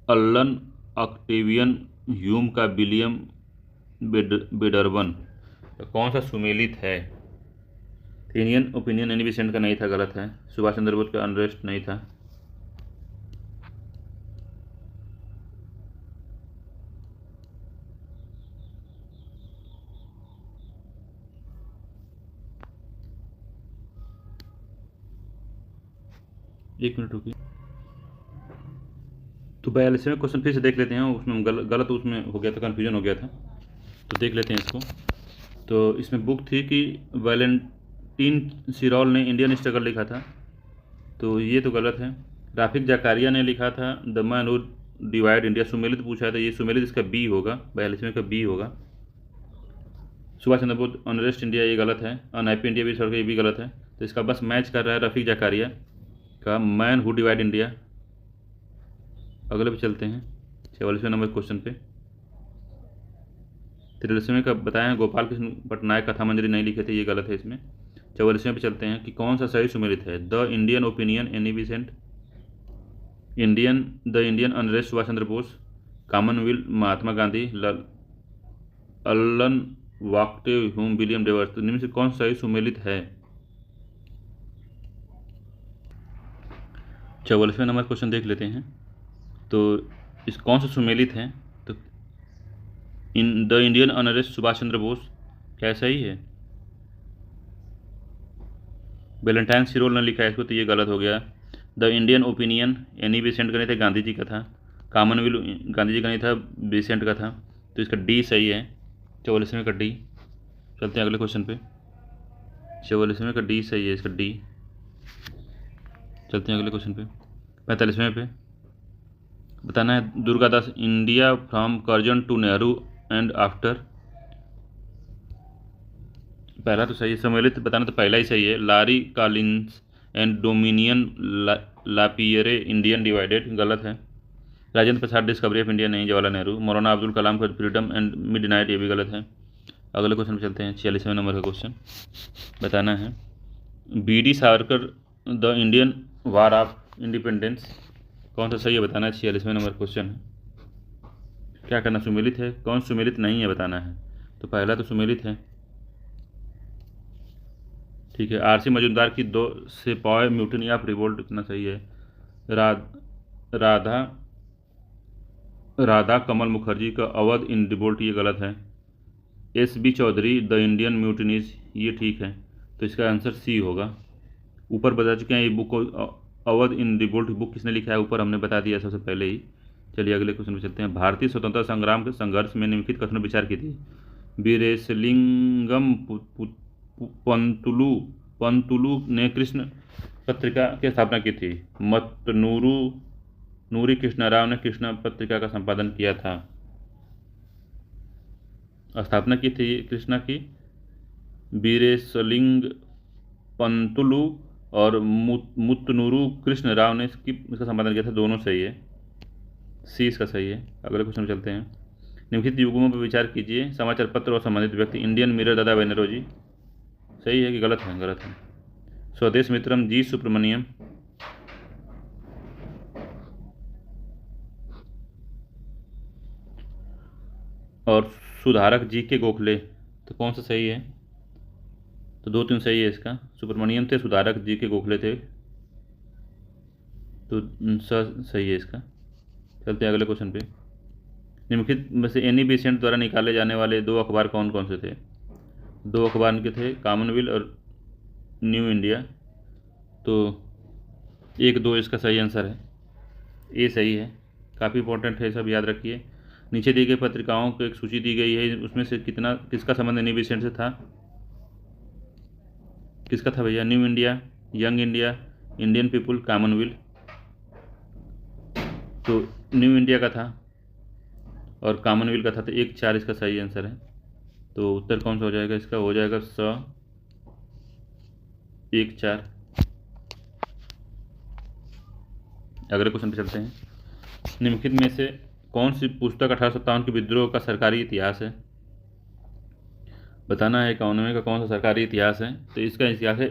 Allen Octavian Hume का विलियम बेडरवन, तो कौन सा सुमेलित है? इंडियन ओपिनियन एनी बिसेंट का नहीं था, गलत है। सुभाष चंद्र बोस का अनरेस्ट नहीं था। एक मिनट रुकिए, तो 42वें क्वेश्चन फिर से देख लेते हैं, उसमें गलत उसमें हो गया था, कन्फ्यूजन हो गया था, तो देख लेते हैं इसको। तो इसमें बुक थी कि वैलेंटाइन चिरॉल ने इंडियन स्ट्रगल लिखा था, तो ये तो गलत है। राफिक जकारिया ने लिखा था the man who divide India, सुमेलित पूछा है, तो ये सुमेलित इसका बी होगा, 42वें का बी होगा। सुभाष चंद्र बोस अनरेस्ट इंडिया, ये गलत है। अनहैप्पी इंडिया भी सड़क, ये भी गलत है, तो इसका बस मैच कर रहा है रफीक जकारिया का मैन हु डिवाइड इंडिया। अगले पे चलते हैं, 44वें नंबर क्वेश्चन पे। 43वें का बताया, गोपाल कृष्ण पटनायक कथा मंजरी नहीं लिखे थे, ये गलत है इसमें। 44वें पे चलते हैं कि कौन सा सही सुमेलित है? The Indian opinion Annie Besant, the Indian unrest Subhas Chandra Bose, commonwealth Mahatma Gandhi, Allan Octave Hume William डेवर्स, तो इनमें से कौन सा सही सुमेलित है? 44वें नंबर क्वेश्चन देख लेते हैं, तो इस कौन सा सुमेलित है? तो the Indian unrest Subhas Chandra Bose, क्या सही है? वैलेंटाइन चिरॉल ने लिखा है इसको, तो ये गलत हो गया। The Indian opinion Annie Besant का नहीं था, गांधी जी का था। कॉमनवेल्थ गांधी जी का नहीं था, बिसेंट का था, तो इसका डी सही है, 44वें का डी। चलते हैं अगले क्वेश्चन पे, 44वें का डी सही है, इसका डी। चलते हैं अगले क्वेश्चन पे, 45वें पे। बताना है, Durgadas India from Curzon to Nehru and after, पहला तो सही है। सम्मिलित बताना तो पहला ही सही है। Larry Collins and Dominique Lapierre Indian divided, गलत है। Rajendra Prasad discovery of India, नहीं, जवाहरलाल नेहरू। मौलाना अब्दुल कलाम का फ्रीडम एंड मिडनाइट, ये भी गलत है। अगले क्वेश्चन पे चलते हैं, 46वें नंबर का क्वेश्चन। बताना है, B D Savarkar the Indian war of independence, कौन सा सही है बताना है, 46वें नंबर क्वेश्चन है। क्या करना, सुमेलित है, कौन सुमेलित नहीं है बताना है। तो पहला तो सुमेलित है, ठीक है। आरसी मजूमदार की 2 सिपाही म्यूटनी ऑफ रिवोल्ट, इतना सही है। राधा राधा कमल मुखर्जी का अवध इन रिवोल्ट, ये गलत है। S B Chaudhary the Indian mutinies, ये ठीक है। तो इसका आंसर सी होगा। ऊपर बता चुके हैं ये बुक को अवध इन रिवोल्ट बुक किसने लिखा है, ऊपर हमने बता दिया सबसे पहले ही। चलिए अगले क्वेश्चन पे चलते हैं। भारतीय स्वतंत्रता संग्राम के संघर्ष में निम्नलिखित कथनों पर विचार कीजिए। वीरेशलिंगम पंतुलु पंतुलु ने कृष्ण पत्रिका की स्थापना की थी। मतनूरू नूरी कृष्ण राव ने कृष्णा पत्रिका का संपादन किया था। स्थापना की थी कृष्णा की वीरेशलिंग पंतुलु और मुत्तनूरू कृष्ण राव ने इसका संपादन किया था। दोनों सही है, सी इसका सही है। अगले क्वेश्चन में चलते हैं। निम्नलिखित युग्मों पर विचार कीजिए। समाचार पत्र और संबंधित व्यक्ति। इंडियन मिरर दादा बनर्जी सही है कि गलत है? गलत है। स्वदेश मित्रम जी सुब्रमण्यम और सुधारक जी के गोखले, तो कौन सा सही है? तो 2-3 सही है इसका। सुब्रमण्यम थे, सुधारक जी के गोखले थे, तो सही है इसका। चलते हैं अगले क्वेश्चन पे। निम्नलिखित में से एनी बेसेंट द्वारा निकाले जाने वाले 2 अखबार कौन कौन से थे? 2 अखबार इनके थे, कॉमनवेल्थ और न्यू इंडिया। तो 1-2 इसका सही आंसर है, ये सही है। काफ़ी इंपॉर्टेंट है, सब याद रखिए। नीचे दी गई पत्रिकाओं की एक सूची दी गई है, उसमें से किसका संबंध एनी बेसेंट से था? किसका था भैया? New India, young India, Indian people, Commonwealth. तो न्यू इंडिया का था और कॉमनवेल्थ का था, तो 1-4 इसका सही आंसर है। तो उत्तर कौन सा हो जाएगा इसका? हो जाएगा 1-4। अगले क्वेश्चन पे चलते हैं। निम्नलिखित में से कौन सी पुस्तक 1857 के विद्रोह का सरकारी इतिहास है? बताना है 91 का कौन सा सरकारी इतिहास है। तो इसका इतिहास है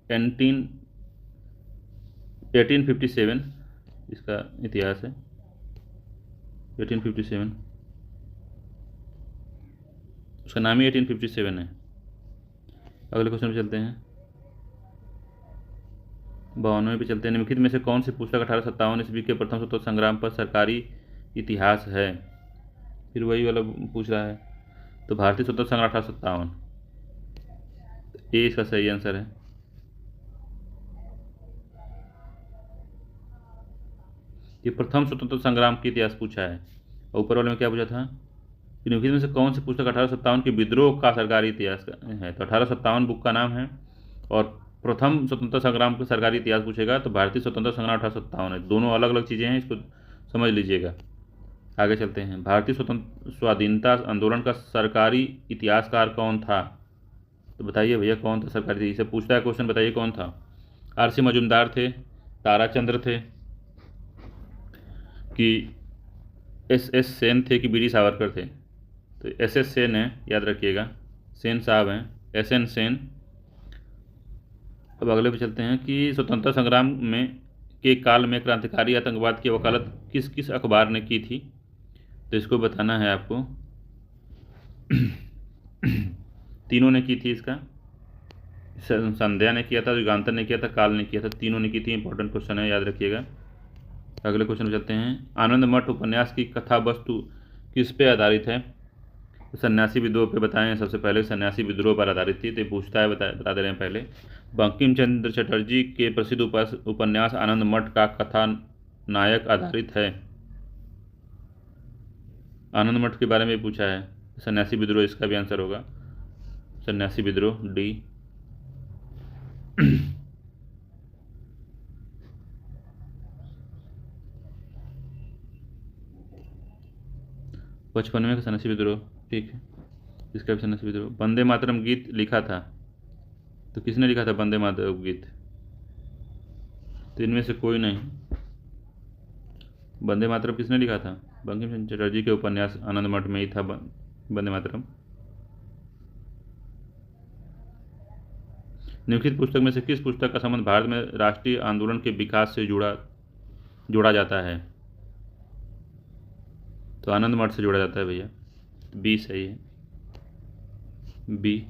1857, इसका इतिहास है 1857, उसका नाम ही 1857 है। अगले क्वेश्चन पे चलते हैं। 92 पे चलते हैं। निम्नलिखित में से कौन सी पुस्तक 1857 ईस्वी के प्रथम स्वतंत्रता संग्राम पर सरकारी इतिहास है? फिर वही वाला पूछ रहा है। तो भारतीय स्वतंत्रता संग्राम 1857, ये इसका सही आंसर है। ये प्रथम स्वतंत्रता संग्राम के इतिहास पूछा है। और ऊपर वाले में क्या पूछा था? निम्नलिखित में से कौन सी पुस्तक 1857 के विद्रोह का सरकारी इतिहास है? तो 1857 बुक का नाम है, और प्रथम स्वतंत्रता संग्राम का सरकारी इतिहास पूछेगा तो भारतीय स्वतंत्रता संग्राम 1857 है। दोनों अलग अलग चीज़ें हैं, इसको समझ लीजिएगा। आगे चलते हैं। भारतीय स्वाधीनता आंदोलन का सरकारी इतिहासकार कौन था? तो बताइए भैया कौन था सरकारी? इसे पूछता है क्वेश्चन, बताइए कौन था? आर.सी. मजूमदार थे, ताराचंद्र थे, कि एस.एस. सेन थे, कि बी.डी. सावरकर थे? तो एस.एस. सेन है, याद रखिएगा, सेन साहब हैं, एस.एन. सेन। अब अगले पे चलते हैं कि स्वतंत्रता संग्राम में के काल में क्रांतिकारी आतंकवाद की वकालत किस किस अखबार ने की थी? तो इसको बताना है आपको। तीनों ने की थी इसका। संध्या ने किया था, युगांतर ने किया था, काल ने किया था, तीनों ने की थी। इंपॉर्टेंट क्वेश्चन है, याद रखिएगा। अगले क्वेश्चन पे चलते हैं। आनंद मठ उपन्यास की कथा वस्तु किस पे आधारित है? सन्यासी विद्रोह पे बताएं। सबसे पहले सन्यासी विद्रोह पर आधारित थी, तो पूछता है, बता दे रहे हैं पहले। बंकिम चंद्र चटर्जी के प्रसिद्ध उपन्यास आनंद मठ का कथा नायक आधारित है। आनंद मठ के बारे में पूछा है। सन्यासी विद्रोह इसका भी आंसर होगा, सन्यासी विद्रोह, डी। 55 का सन्यासी विद्रोह, ठीक है। इसका भी सन्यासी विद्रोह। वंदे मातरम गीत लिखा था, तो किसने लिखा था वंदे मातरम गीत? तो इनमें से कोई नहीं। वंदे मातरम किसने लिखा था? बंकिम चंद्र चटर्जी के उपन्यास आनंद मठ में ही था वंदे मातरम। निम्नलिखित पुस्तक में से किस पुस्तक का संबंध भारत में राष्ट्रीय आंदोलन के विकास से जोड़ा जाता है? तो आनंद मठ से जोड़ा जाता है भैया, बी सही है, बी।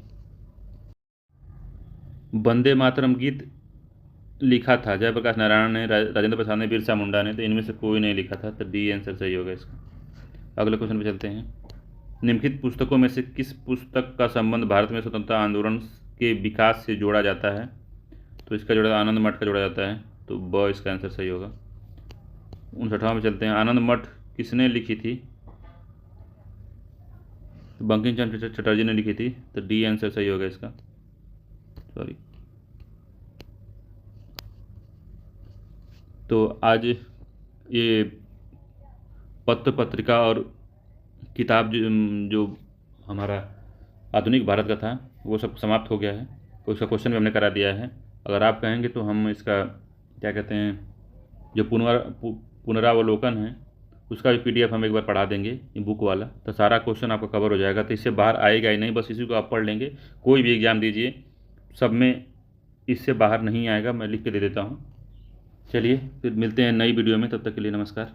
वंदे मातरम गीत लिखा था जयप्रकाश नारायण ने, राजेंद्र प्रसाद ने, बिरसा मुंडा ने, तो इनमें से कोई नहीं लिखा था, तो डी आंसर सही होगा इसका। अगले क्वेश्चन पे चलते हैं। निम्नलिखित पुस्तकों में से किस पुस्तक का संबंध भारत में स्वतंत्रता आंदोलन के विकास से जोड़ा जाता है, तो इसका जोड़ा आनंद मठ का जोड़ा जाता है, तो ब इसका आंसर सही होगा। 59वां में चलते हैं। आनंद मठ किसने लिखी थी? तो बंकिम चंद्र चटर्जी ने लिखी थी, तो डी आंसर सही होगा इसका। सॉरी। तो आज ये पत्र पत्रिका और किताब जो हमारा आधुनिक भारत का था वो सब समाप्त हो गया है, तो उसका क्वेश्चन भी हमने करा दिया है। अगर आप कहेंगे तो हम इसका क्या कहते हैं, जो पुनरावलोकन है उसका भी PDF हम एक बार पढ़ा देंगे, ये बुक वाला, तो सारा क्वेश्चन आपका कवर हो जाएगा। तो इससे बाहर आएगा ही नहीं, बस इसी को आप पढ़ लेंगे, कोई भी एग्ज़ाम दीजिए सब में इससे बाहर नहीं आएगा, मैं लिख के दे देता हूँ। चलिए फिर मिलते हैं नई वीडियो में, तब तक के लिए नमस्कार।